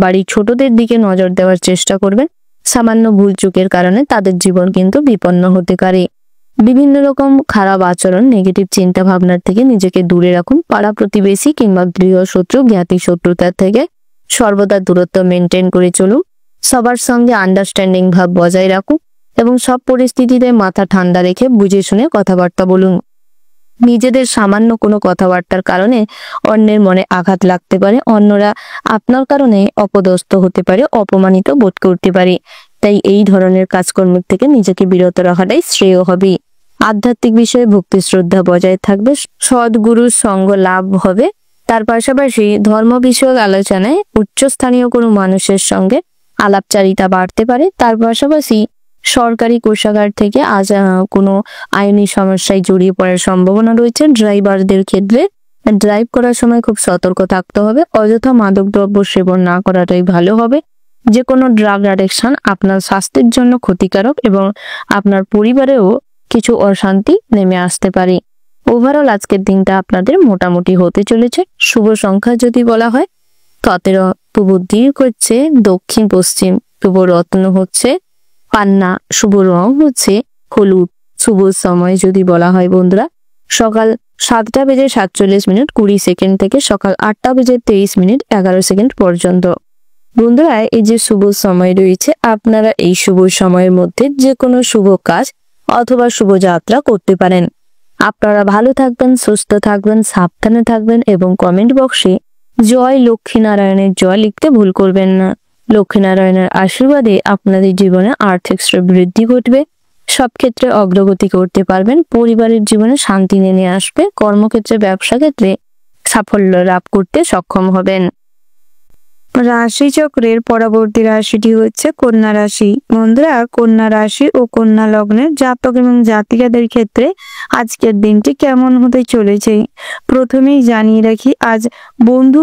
বাড়ির ছোটদের দিকে নজর দেওয়ার চেষ্টা করবেন। সামান্য ভুল চুকের কারণে তাদের জীবন কিন্তু বিপন্ন হতে পারে। বিভিন্ন রকম খারাপ আচরণ, নেগেটিভ চিন্তা ভাবনার থেকে নিজেকে দূরে রাখুন। পাড়া প্রতিবেশী কিংবা গৃহশত্রু জ্ঞাতি শত্রুতার থেকে সর্বদা দূরত্ব মেনটেন করে চলুন। সবার সঙ্গে আন্ডারস্ট্যান্ডিং ভাব বজায় রাখুন এবং সব পরিস্থিতিতে মাথা ঠান্ডা রেখে বুঝে শুনে কথাবার্তা বলুন। নিজেদের সামান্য কোনো কথাবার্তার কারণে অন্যের মনে আঘাত লাগতে পারে, অন্যরা আপনার কারণে অপদস্থ হতে পারে, অপমানিত বোধ করতে পারে। তাই এই ধরনের কাজকর্মের থেকে নিজেকে বিরত রাখাটাই শ্রেয় হবে। আধ্যাত্মিক বিষয়ে ভক্তি শ্রদ্ধা বজায় থাকবে, সদ্গুরুর সঙ্গ লাভ হবে। তার পাশাপাশি ধর্ম বিষয়ক আলোচনায় উচ্চস্থানীয় কোনো মানুষের সঙ্গে আলাপচারিতা বাড়তে পারে। তার পাশাপাশি সরকারি কোষাগার থেকে আজ কোনো আইনি সমস্যায় জড়িয়ে পড়ার সম্ভাবনা রয়েছে। ড্রাইভারদের ক্ষেত্রে ড্রাইভ করার সময় খুব সতর্ক থাকতে হবে। অযথা মাদকদ্রব্য সেবন না করাটাই ভালো হবে। যে কোনো ড্রাগ অ্যাডিকশন আপনার স্বাস্থ্যের জন্য ক্ষতিকারক এবং আপনার পরিবারেও কিছু অশান্তি নেমে আসতে পারে। ওভারঅল আজকের দিনটা আপনাদের মোটামুটি হতে চলেছে। শুভ সংখ্যা যদি বলা হয় 17, শুভ দিক হচ্ছে দক্ষিণ পশ্চিম, শুভ রত্ন হচ্ছে পান্না, শুভ রং হচ্ছে হলুদ। শুভ সময় যদি বলা হয় বন্ধুরা, সকাল 7:47:20 থেকে সকাল 8:23:11 পর্যন্ত। বন্ধুরা, এই যে শুভ সময় রয়েছে, আপনারা এই শুভ সময়ের মধ্যে যে কোনো শুভ কাজ অথবা শুভযাত্রা করতে পারেন। আপনারা ভালো থাকবেন, সুস্থ থাকবেন, সাবধানে থাকবেন এবং কমেন্ট বক্সে জয় লক্ষ্মীনারায়ণের জয় লিখতে ভুল করবেন না। লক্ষ্মীনারায়ণের আশীর্বাদে আপনাদের জীবনে আর্থিক বৃদ্ধি ঘটবে, সব ক্ষেত্রে অগ্রগতি করতে পারবেন, পরিবারের জীবনে শান্তি নেমে আসবে, কর্মক্ষেত্রে ব্যবসা ক্ষেত্রে সাফল্য লাভ করতে সক্ষম হবেন। রাশিচক্রের পরবর্তী রাশিটি হচ্ছে কন্যা রাশি। বন্ধুরা, কন্যা রাশি ও কন্যা লগ্নের জাতক এবং জাতিকাদের ক্ষেত্রে আজকের দিনটি কেমন হতে চলেছে প্রথমেই জানিয়ে রাখি, আজ বন্ধু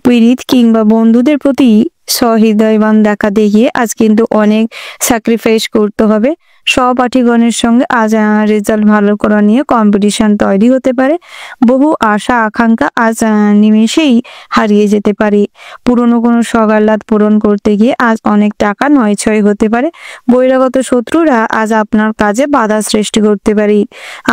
পীড়িত কিংবা বন্ধুদের প্রতি সহৃদয়বান দেখা দেখিয়ে আজ কিন্তু অনেক স্যাক্রিফাইস করতে হবে। সহপাঠীগণের সঙ্গে আজ রেজাল্ট ভালো করা নিয়ে কম্পিটিশন তৈরি হতে পারে। বহু আশা আকাঙ্ক্ষা আজ নিমেষেই হারিয়ে যেতে পারে। পুরনো কোনো সগাল্লাদ পূরণ করতে গিয়ে আজ অনেক টাকা নয়ছয় হতে পারে। বহিরাগত শত্রুরা আজ আপনার কাজে বাধা সৃষ্টি করতে পারে।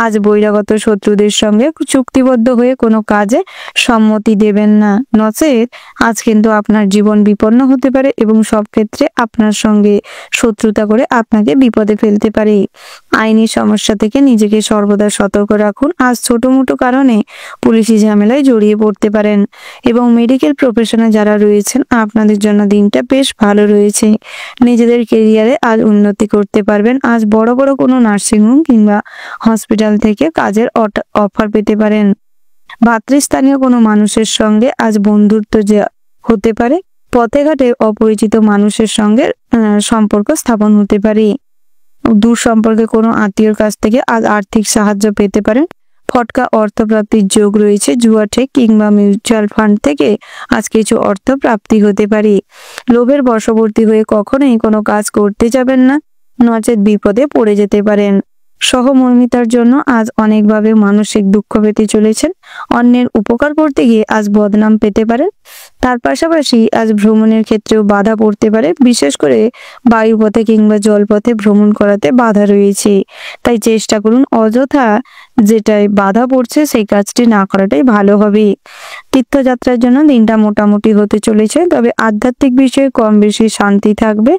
আজ বহিরাগত শত্রুদের সঙ্গে চুক্তিবদ্ধ হয়ে কোনো কাজে সম্মতি দেবেন না, নচেত আজ কিন্তু আপনার জীবন বিপন্ন হতে পারে এবং সব ক্ষেত্রে আপনার সঙ্গে শত্রুতা করে আপনাকে বিপদে ফেলতে পারে। আইনি সমস্যা থেকে নিজেকে সর্বদা সতর্ক রাখুন। আজ ছোট মোটো কারণে পুলিশি ঝামেলায় জড়িয়ে পড়তে পারেন এবং মেডিকেল প্রফেশনে যারা রয়েছেন আপনাদের জন্য দিনটা বেশ ভালো রয়েছে। নিজেদের কেরিয়ারে আজ উন্নতি করতে পারবেন। আজ বড় বড় কোনো নার্সিংহোম কিংবা হসপিটাল থেকে কাজের অফার পেতে পারেন। ভাতৃস্থানীয় কোনো মানুষের সঙ্গে আজ বন্ধুত্ব হতে পারে। পথে ঘাটে অপরিচিত মানুষের সঙ্গে সম্পর্ক স্থাপন হতে পারে। দূর সম্পর্কে কোনো আত্মীয়র কাছ থেকে আজ আর্থিক সাহায্য পেতে পারেন। ফটকা অর্থপ্রাপ্তির যোগ রয়েছে। জুয়া ঠেক কিংবা মিউচুয়াল ফান্ড থেকে আজ কিছু অর্থ প্রাপ্তি হতে পারে। লোভের বশবর্তী হয়ে কখনোই কোনো কাজ করতে যাবেন না, নচেত বিপদে পড়ে যেতে পারেন। সহমর্মিতার জন্য আজ অনেকভাবে মানসিক দুঃখ পেতে চলেছেন। অন্যের উপকার করতে গিয়ে আজ বদনাম পেতে পারেন। তার পাশাপাশি আজ ভ্রমণের ক্ষেত্রেও বাধা পড়তে পারে, বিশেষ করে বায়ুপথে কিংবা জলপথে ভ্রমণ করাতে বাধা রয়েছে। তাই চেষ্টা করুন অযথা যেটাই বাধা পড়ছে সেই কাজটি না করাটাই ভালো হবে। তীর্থযাত্রার জন্য দিনটা মোটামুটি হতে চলেছে, তবে আধ্যাত্মিক বিষয়ে কম বেশি শান্তি থাকবে।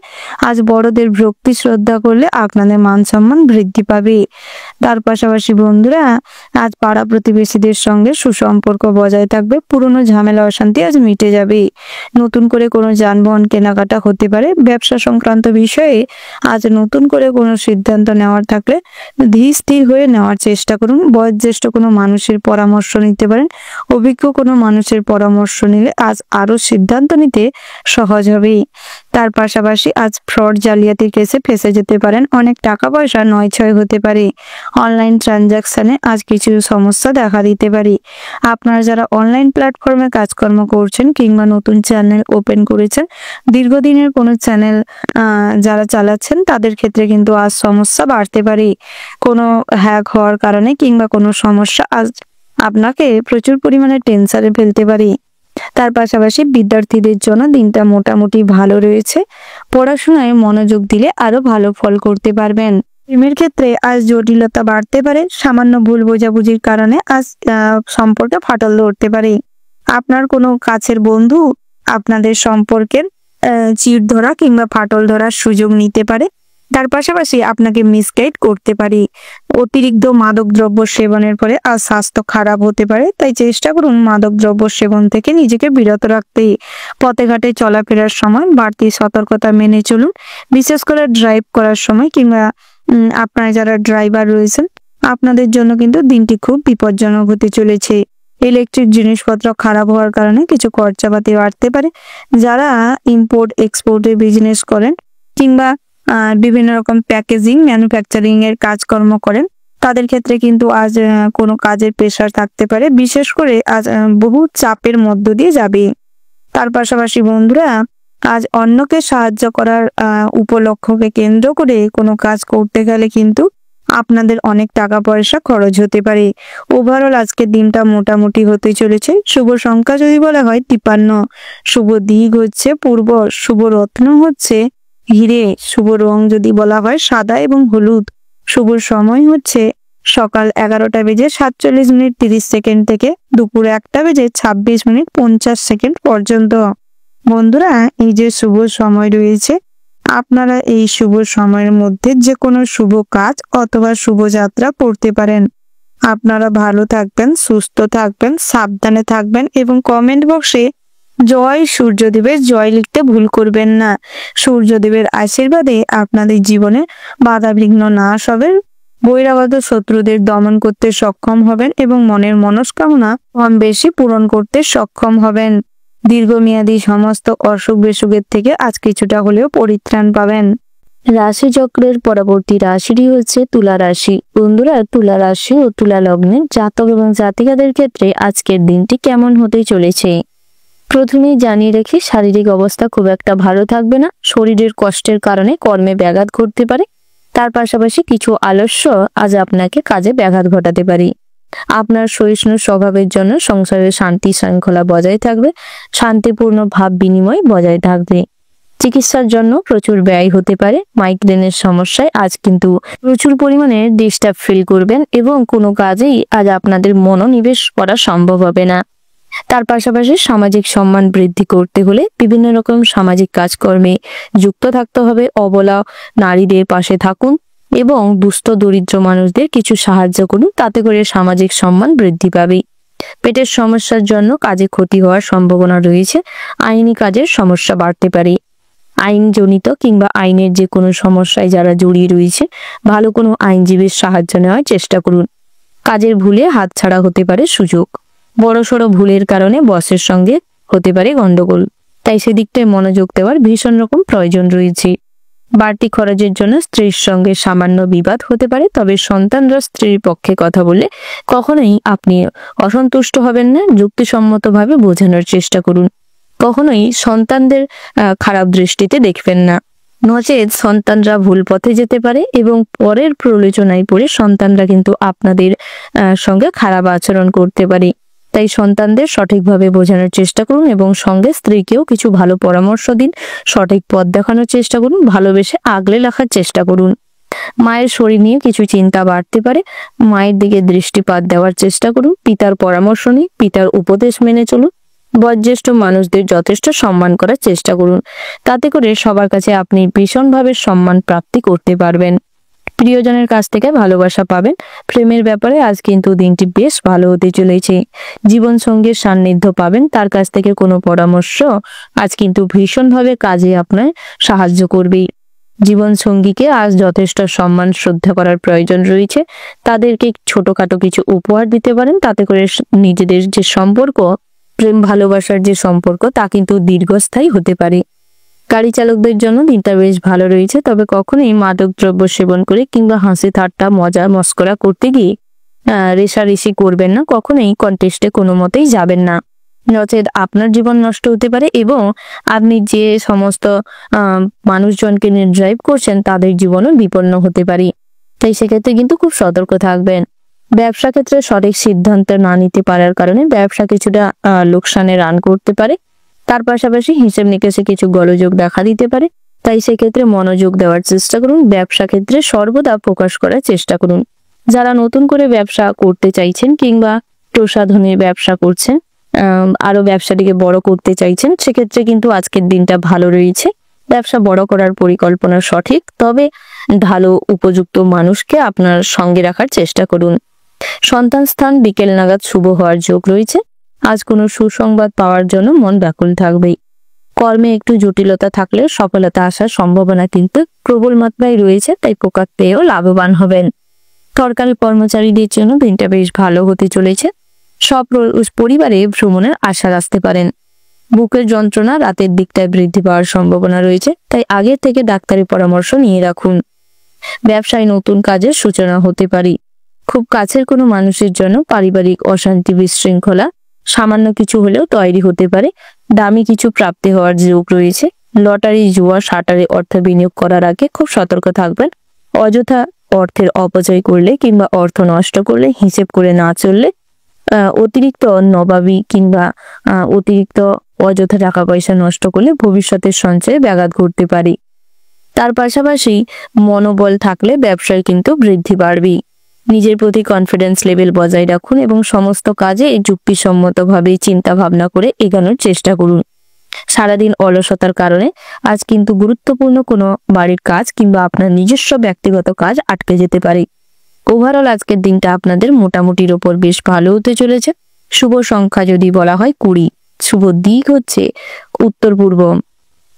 আজ বড়দের ভক্তি শ্রদ্ধা করলে আপনাদের মান সম্মান বৃদ্ধি পাবে। তার পাশাপাশি বন্ধুরা, আজ পাড়া প্রতিবেশীদের সঙ্গে সুসম্পর্ক বজায় থাকবে। পুরনো ঝামেলা অশান্তি আজ মিটে যাবে। নতুন করে কোনো যানবাহন কেনাকাটা হতে পারে। ব্যবসা সংক্রান্ত বিষয়ে আজ নতুন করে কোনো সিদ্ধান্ত নেওয়ার থাকলে ধীর স্থির হয়ে নেওয়ার চেষ্টা করুন। বয়োজ্যেষ্ঠ কোনো মানুষের পরামর্শ নিতে পারেন। অভিজ্ঞ কোনো মানুষের পরামর্শ নিলে আজ আরো সিদ্ধান্ত নিতে সহজ হবে। তার পাশাপাশি আজ ফ্রড জালিয়াতির কেসে ফেঁসে যেতে পারেন। অনেক টাকা পয়সা নয়ছয় হতে পারে। অনলাইন ট্রানজাকশনে আজ কিছু সমস্যা দেখা দিতে পারে। আপনারা যারা অনলাইন প্ল্যাটফর্মে কাজকর্ম করছেন কিংবা নতুন চ্যানেল ওপেন করেছেন, দীর্ঘদিনের কোনো চ্যানেল যারা চালাচ্ছেন তাদের ক্ষেত্রে কিন্তু আজ সমস্যা বাড়তে পারে। কোনো হ্যাক হওয়ার কারণে কিংবা কোনো সমস্যা আজ আপনাকে প্রচুর পরিমাণে টেনশনে ফেলতে পারে। তার পাশাপাশি বিদ্যার্থীদের জন্য দিনটা মোটামুটি ভালো রয়েছে। পড়াশোনায় মনোযোগ দিলে আরো ভালো ফল করতে পারবেন। প্রেমের ক্ষেত্রে আজ জটিলতা বাড়তে পারে। সামান্য ভুল বোঝাবুঝির কারণে আজ সম্পর্কে ফাটল ধরতে পারে। আপনার কোনো কাছের বন্ধু আপনাদের সম্পর্কের চিড় ধরা কিংবা ফাটল ধরার সুযোগ নিতে পারে। তার পাশাপাশি আপনাকে মিসগাইড করতে পারে। অতিরিক্ত মাদক দ্রব্য সেবনের ফলে আজ স্বাস্থ্য খারাপ হতে পারে, তাই চেষ্টা করুন মাদক দ্রব্য সেবন থেকে নিজেকে বিরত রাখতে। পথে ঘাটে চলাফেরার সময় বাড়তি সতর্কতা মেনে চলুন, বিশেষ করে ড্রাইভ করার সময় কিংবা আপনারা যারা ড্রাইভার রয়েছেন আপনাদের জন্য কিন্তু দিনটি খুব বিপজ্জনক হতে চলেছে। ইলেকট্রিক জিনিসপত্র খারাপ হওয়ার কারণে কিছু খরচাপাতি বাড়তে পারে। যারা ইম্পোর্ট এক্সপোর্টের বিজনেস করেন কিংবা বিভিন্ন রকম প্যাকেজিং ম্যানুফ্যাকচারিং এর কাজকর্ম করেন তাদের ক্ষেত্রে কিন্তু আজ কোনো কাজের প্রেশার থাকতে পারে। বিশেষ করে আজ বহু চাপের মধ্য দিয়ে যাবে। তার পাশাপাশি বন্ধুরা, আজ অন্যকে সাহায্য করার উপলক্ষকে কেন্দ্র করে কোনো কাজ করতে গেলে কিন্তু আপনাদের অনেক টাকা পয়সা খরচ হতে পারে। ওভারঅল আজকের দিনটা মোটামুটি হতে চলেছে। শুভ সংখ্যা যদি বলা হয় 53, শুভ দিক হচ্ছে পূর্ব, শুভ রত্ন হচ্ছে হিরে, শুভ রং যদি বলা হয় সাদা এবং হলুদ, শুভ সময় হচ্ছে সকাল 11:47:30 থেকে দুপুর 1:26:50 পর্যন্ত। বন্ধুরা, এই যে শুভ সময় রয়েছে, আপনারা এই শুভ সময়ের মধ্যে যে কোনো শুভ কাজ অথবা শুভযাত্রা করতে পারেন। আপনারা ভালো থাকবেন, সুস্থ থাকবেন, সাবধানে থাকবেন এবং কমেন্ট বক্সে জয় সূর্যদেবের জয় লিখতে ভুল করবেন না। সূর্যদেবের আশীর্বাদে আপনাদের জীবনে বাধা বিঘ্ন নাশ হবে, বহিরাগত শত্রুদের দমন করতে সক্ষম হবেন এবং মনের মনস্কামনা কম বেশি পূরণ করতে সক্ষম হবেন। দীর্ঘমেয়াদী সমস্ত অসুখ বিসুখের থেকে আজ কিছুটা হলেও পরিত্রাণ পাবেন। রাশিচক্রের পরবর্তী রাশিটি হচ্ছে তুলা রাশি। বন্ধুরা, তুলা রাশি ও তুলা লগ্নের জাতক এবং জাতিকাদের ক্ষেত্রে আজকের দিনটি কেমন হতে চলেছে প্রথমেই জানিয়ে রাখি, শারীরিক অবস্থা খুব একটা ভালো থাকবে না। শরীরের কষ্টের কারণে কর্মে ব্যাঘাত ঘটতে পারে। তার পাশাপাশি কিছু আলস্য আজ আপনাকে কাজে ব্যাঘাত ঘটাতে পারে। আপনার সহিষ্ণু স্বভাবের জন্য সংসারের শান্তি শৃঙ্খলা বজায় থাকবে, শান্তিপূর্ণ ভাব বিনিময় বজায় থাকবে। চিকিৎসার জন্য প্রচুর ব্যয় হতে পারে। মাইগ্রেনের সমস্যায় আজ কিন্তু প্রচুর পরিমাণে ডিস্টার্ব ফিল করবেন এবং কোনো কাজেই আজ আপনাদের মনোনিবেশ করা সম্ভব হবে না। তার পাশাপাশি সামাজিক সম্মান বৃদ্ধি করতে হলে বিভিন্ন রকম সামাজিক কাজকর্মে যুক্ত থাকতে হবে। অবলা নারীদের পাশে থাকুন এবং দুস্থ দরিদ্র মানুষদের কিছু সাহায্য করুন, তাতে করে সামাজিক সম্মান বৃদ্ধি পাবে। পেটের সমস্যার জন্য কাজে ক্ষতি হওয়ার সম্ভাবনা রয়েছে। আইনি কাজের সমস্যা বাড়তে পারে। আইনজনিত কিংবা আইনের যে কোনো সমস্যায় যারা জড়িয়ে রয়েছে, ভালো কোনো আইনজীবীর সাহায্য নেওয়ার চেষ্টা করুন। কাজের ভুলে হাতছাড়া হতে পারে সুযোগ। বড়সড় ভুলের কারণে বসের সঙ্গে হতে পারে গন্ডগোল, তাই সেদিকটায় মনোযোগ দেওয়ার ভীষণ রকম প্রয়োজন রয়েছে। বাড়তি খরচের জন্য স্ত্রীর সঙ্গে সামান্য বিবাদ হতে পারে, তবে সন্তানরা স্ত্রীর পক্ষে কথা বলে কখনোই আপনি অসন্তুষ্ট হবেন না। যুক্তিসম্মতভাবে বোঝানোর চেষ্টা করুন। কখনোই সন্তানদের খারাপ দৃষ্টিতে দেখবেন না, নচেত সন্তানরা ভুল পথে যেতে পারে এবং পরের প্রলোচনায় পড়ে সন্তানরা কিন্তু আপনাদের সঙ্গে খারাপ আচরণ করতে পারে। তাই সন্তানদের সঠিকভাবে বোঝানোর চেষ্টা করুন এবং সঙ্গে স্ত্রীকেও কিছু ভালো পরামর্শ দিন। সঠিক পথ দেখানোর চেষ্টা করুন, ভালোবেসে আগলে রাখার চেষ্টা করুন। মায়ের শরীর নিয়ে কিছু চিন্তা বাড়তে পারে, মায়ের দিকে দৃষ্টিপাত দেওয়ার চেষ্টা করুন। পিতার পরামর্শ নিন, পিতার উপদেশ মেনে চলুন। বয়োজ্যেষ্ঠ মানুষদের যথেষ্ট সম্মান করার চেষ্টা করুন, তাতে করে সবার কাছে আপনি ভীষণভাবে সম্মান প্রাপ্তি করতে পারবেন। প্রিয়জনের কাছ থেকে ভালোবাসা পাবেন। প্রেমের ব্যাপারে আজ কিন্তু দিনটি বেশ ভালো হতে চলেছে। জীবন সঙ্গীর সান্নিধ্য পাবেন, তার কাছ থেকে কোনো পরামর্শ আজ কিন্তু ভীষণভাবে কাজে আপনার সাহায্য করবে। জীবন সঙ্গীকে আজ যথেষ্ট সম্মান শ্রদ্ধা করার প্রয়োজন রয়েছে। তাদেরকে ছোটখাটো কিছু উপহার দিতে পারেন, তাতে করে নিজেদের যে সম্পর্ক, প্রেম ভালোবাসার যে সম্পর্ক, তা কিন্তু দীর্ঘস্থায়ী হতে পারে। গাড়ি চালকদের জন্য দিনটা বেশ ভালো রয়েছে, তবে কখনোই মাদক দ্রব্য সেবন করে কিংবা হাসি ঠাট্টা মজা মস্করা করতে গিয়ে রেষারেষি করবেন না। কখনোই কন্টেস্টে কোনো মতেই যাবেন না, নচেত আপনার জীবন নষ্ট হতে পারে এবং আপনি যে সমস্ত মানুষজনকে ড্রাইভ করছেন তাদের জীবনও বিপন্ন হতে পারে। তাই সেক্ষেত্রে কিন্তু খুব সতর্ক থাকবেন। ব্যবসা ক্ষেত্রে সঠিক সিদ্ধান্ত না নিতে পারার কারণে ব্যবসা কিছুটা লোকসানে রান করতে পারে। তার পাশাপাশি হিসেব নিকেশে কিছু গোলযোগ দেখা দিতে পারে, তাই সেক্ষেত্রে মনোযোগ দেওয়ার চেষ্টা করুন। ব্যবসা ক্ষেত্রে সর্বদা প্রকাশ করার চেষ্টা করুন। যারা নতুন করে ব্যবসা করতে চাইছেন কিংবা প্রসাধনের ব্যবসা করছেন, আরো ব্যবসাটিকে বড় করতে চাইছেন, সেক্ষেত্রে কিন্তু আজকের দিনটা ভালো রয়েছে। ব্যবসা বড় করার পরিকল্পনা সঠিক, তবে ভালো উপযুক্ত মানুষকে আপনার সঙ্গে রাখার চেষ্টা করুন। সন্তান স্থান বিকেল নাগাদ শুভ হওয়ার যোগ রয়েছে। আজ কোনো সুসংবাদ পাওয়ার জন্য মন ব্যাকুল থাকবেই। কর্মে একটু জটিলতা থাকলেও সফলতা আসার সম্ভাবনা কিন্তু প্রবল মাত্রায় রয়েছে, তাই প্রকাশ পেয়েও লাভবান হবেন। সরকারি কর্মচারীদের জন্য দিনটা বেশ ভালো হতে চলেছে। সব পরিবারে ভ্রমণের আশা রাখতে পারেন। বুকের যন্ত্রণা রাতের দিকটায় বৃদ্ধি পাওয়ার সম্ভাবনা রয়েছে, তাই আগে থেকে ডাক্তারি পরামর্শ নিয়ে রাখুন। ব্যবসায় নতুন কাজের সূচনা হতে পারে। খুব কাছের কোনো মানুষের জন্য পারিবারিক অশান্তি বিশৃঙ্খলা সামান্য কিছু হলেও তৈরি হতে পারে। দামি কিছু প্রাপ্তি হওয়ার যোগ রয়েছে। লটারি, জুয়া, শাটারে অর্থ বিনিয়োগ করার আগে খুব সতর্ক থাকবেন। অযথা অর্থের অপচয় করলে কিংবা অর্থ নষ্ট করলে, হিসেব করে না চললে, অতিরিক্ত নবাবী কিংবা অতিরিক্ত অযথা টাকা পয়সা নষ্ট করলে ভবিষ্যতের সঞ্চয়ে ব্যাঘাত ঘটতে পারে। তার পাশাপাশি মনোবল থাকলে ব্যবসায় কিন্তু বৃদ্ধি বাড়বে। নিজের প্রতি কনফিডেন্স লেভেল বজায় রাখুন এবং সমস্ত কাজে যুক্তিসম্মতভাবে চিন্তা ভাবনা করে এগোনোর চেষ্টা করুন। সারাদিন অলসতার কারণে আজ কিন্তু গুরুত্বপূর্ণ কোনো বাড়ির কাজ কিংবা আপনার নিজস্ব ব্যক্তিগত কাজ আটকে যেতে পারে। ওভারঅল আজকের দিনটা আপনাদের মোটামুটির ওপর বেশ ভালো হতে চলেছে। শুভ সংখ্যা যদি বলা হয় 20, শুভ দিক হচ্ছে উত্তর পূর্ব,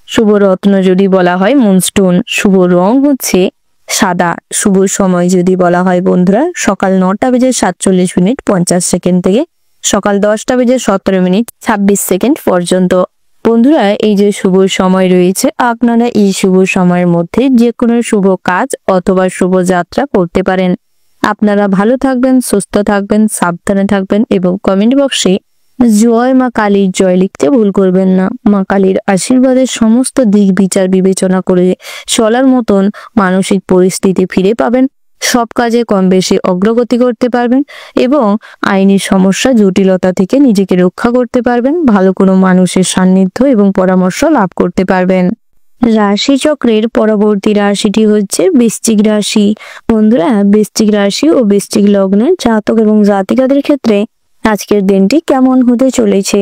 শুভ রত্ন যদি বলা হয় মুনস্টোন, শুভ রং হচ্ছে সাদা, শুভ সময় যদি বলা হয় বন্ধুরা সকাল 9:47:50 থেকে সকাল 10:17:26 পর্যন্ত। বন্ধুরা এই যে শুভ সময় রয়েছে, আপনারা এই শুভ সময়ের মধ্যে যে কোনো শুভ কাজ অথবা শুভ যাত্রা করতে পারেন। আপনারা ভালো থাকবেন, সুস্থ থাকবেন, সাবধানে থাকবেন এবং কমেন্ট বক্সে জয় মা কালীর জয় লিখতে ভুল করবেন না। মা কালীর আশীর্বাদের সমস্ত দিক বিচার বিবেচনা করে চলার মতন মানসিক পরিস্থিতি ফিরে পাবেন, সব কাজে কম বেশি অগ্রগতি করতে পারবেন এবং আইনি সমস্যা জটিলতা থেকে নিজেকে রক্ষা করতে পারবেন, ভালো কোনো মানুষের সান্নিধ্য এবং পরামর্শ লাভ করতে পারবেন। রাশিচক্রের পরবর্তী রাশিটি হচ্ছে বৃশ্চিক রাশি। বন্ধুরা বৃশ্চিক রাশি ও বৃশ্চিক লগ্নের জাতক এবং জাতিকাদের ক্ষেত্রে আজকের দিনটি কেমন হতে চলেছে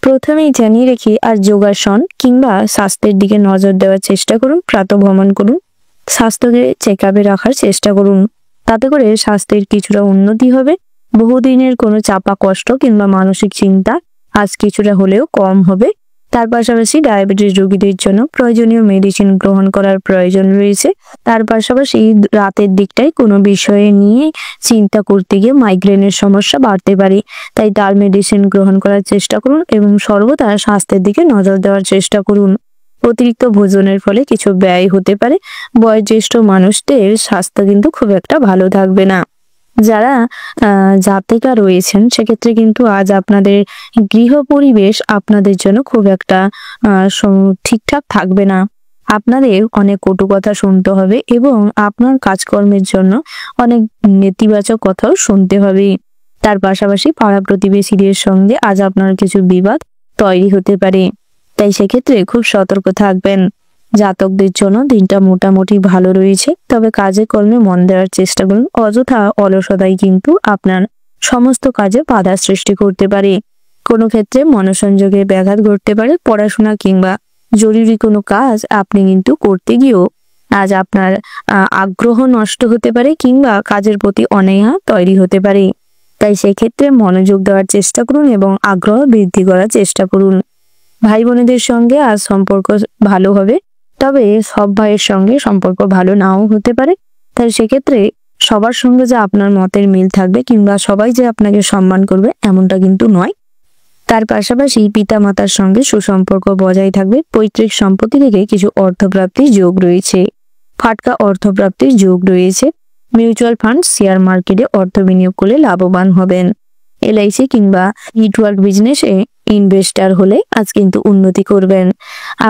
প্রথমেই জানিয়ে রেখি, আর যোগাসন কিংবা স্বাস্থ্যের দিকে নজর দেওয়ার চেষ্টা করুন, প্রাতঃভ্রমণ করুন, স্বাস্থ্যকে চেক আপে রাখার চেষ্টা করুন, তাতে করে স্বাস্থ্যের কিছুটা উন্নতি হবে। বহুদিনের কোনো চাপা কষ্ট কিংবা মানসিক চিন্তা আজ কিছুটা হলেও কম হবে। তার পাশাপাশি ডায়াবেটিস রোগীদের জন্য প্রয়োজনীয় মেডিসিন গ্রহণ করার প্রয়োজন রয়েছে। তার পাশাপাশি রাতের দিকটায় কোনো বিষয়ে নিয়ে চিন্তা করতে গিয়ে মাইগ্রেনের সমস্যা বাড়তে পারে, তাই তার মেডিসিন গ্রহণ করার চেষ্টা করুন এবং সর্বদা স্বাস্থ্যের দিকে নজর দেওয়ার চেষ্টা করুন। অতিরিক্ত ভোজনের ফলে কিছু ব্যয় হতে পারে। বয়োজ্যেষ্ঠ মানুষদের স্বাস্থ্য কিন্তু খুব একটা ভালো থাকবে না। যারা জাতিকা রয়েছেন সেক্ষেত্রে কিন্তু আজ আপনাদের গৃহ পরিবেশ আপনাদের জন্য খুব একটা ঠিকঠাক থাকবে না। আপনাদের অনেক কটু কথা শুনতে হবে এবং আপনার কাজকর্মের জন্য অনেক নেতিবাচক কথাও শুনতে হবে। তার পাশাপাশি পাড়া প্রতিবেশীদের সঙ্গে আজ আপনার কিছু বিবাদ তৈরি হতে পারে, তাই সেক্ষেত্রে খুব সতর্ক থাকবেন। জাতকদের জন্য দিনটা মোটামুটি ভালো রয়েছে, তবে কাজে কর্মে মন দেওয়ার চেষ্টা করুন। অযথা অলসতাই কিন্তু আপনার সমস্ত কাজে বাধা সৃষ্টি করতে পারে। কোনো ক্ষেত্রে মনোসংযোগে ব্যাঘাত ঘটতে পারে। পড়াশোনা কিংবা জরুরি কোনো কাজ আপনি কিন্তু করতে গিয়েও আজ আপনার আগ্রহ নষ্ট হতে পারে কিংবা কাজের প্রতি অনীহা তৈরি হতে পারে, তাই সেক্ষেত্রে মনোযোগ দেওয়ার চেষ্টা করুন এবং আগ্রহ বৃদ্ধি করার চেষ্টা করুন। ভাই বোনেদের সঙ্গে আজ সম্পর্ক ভালো হবে, তবে সব ভাইয়ের সঙ্গে সম্পর্ক ভালো নাও হতে পারে, তাই সেক্ষেত্রে সবার সঙ্গে যে আপনার মতের মিল থাকবে কিংবা সবাই যে আপনাকে সম্মান করবে এমনটা কিন্তু নয়। তার পাশাপাশি পিতা মাতার সঙ্গে সুসম্পর্ক বজায় থাকবে। পৈতৃক সম্পত্তি থেকে কিছু অর্থপ্রাপ্তির যোগ রয়েছে, ফাটকা অর্থপ্রাপ্তির যোগ রয়েছে। মিউচুয়াল ফান্ড, শেয়ার মার্কেটে অর্থ বিনিয়োগ করলে লাভবান হবেন। LIC কিংবা নেটওয়ার্ক বিজনেসে ইনভেস্টার হলে আজ কিন্তু উন্নতি করবেন।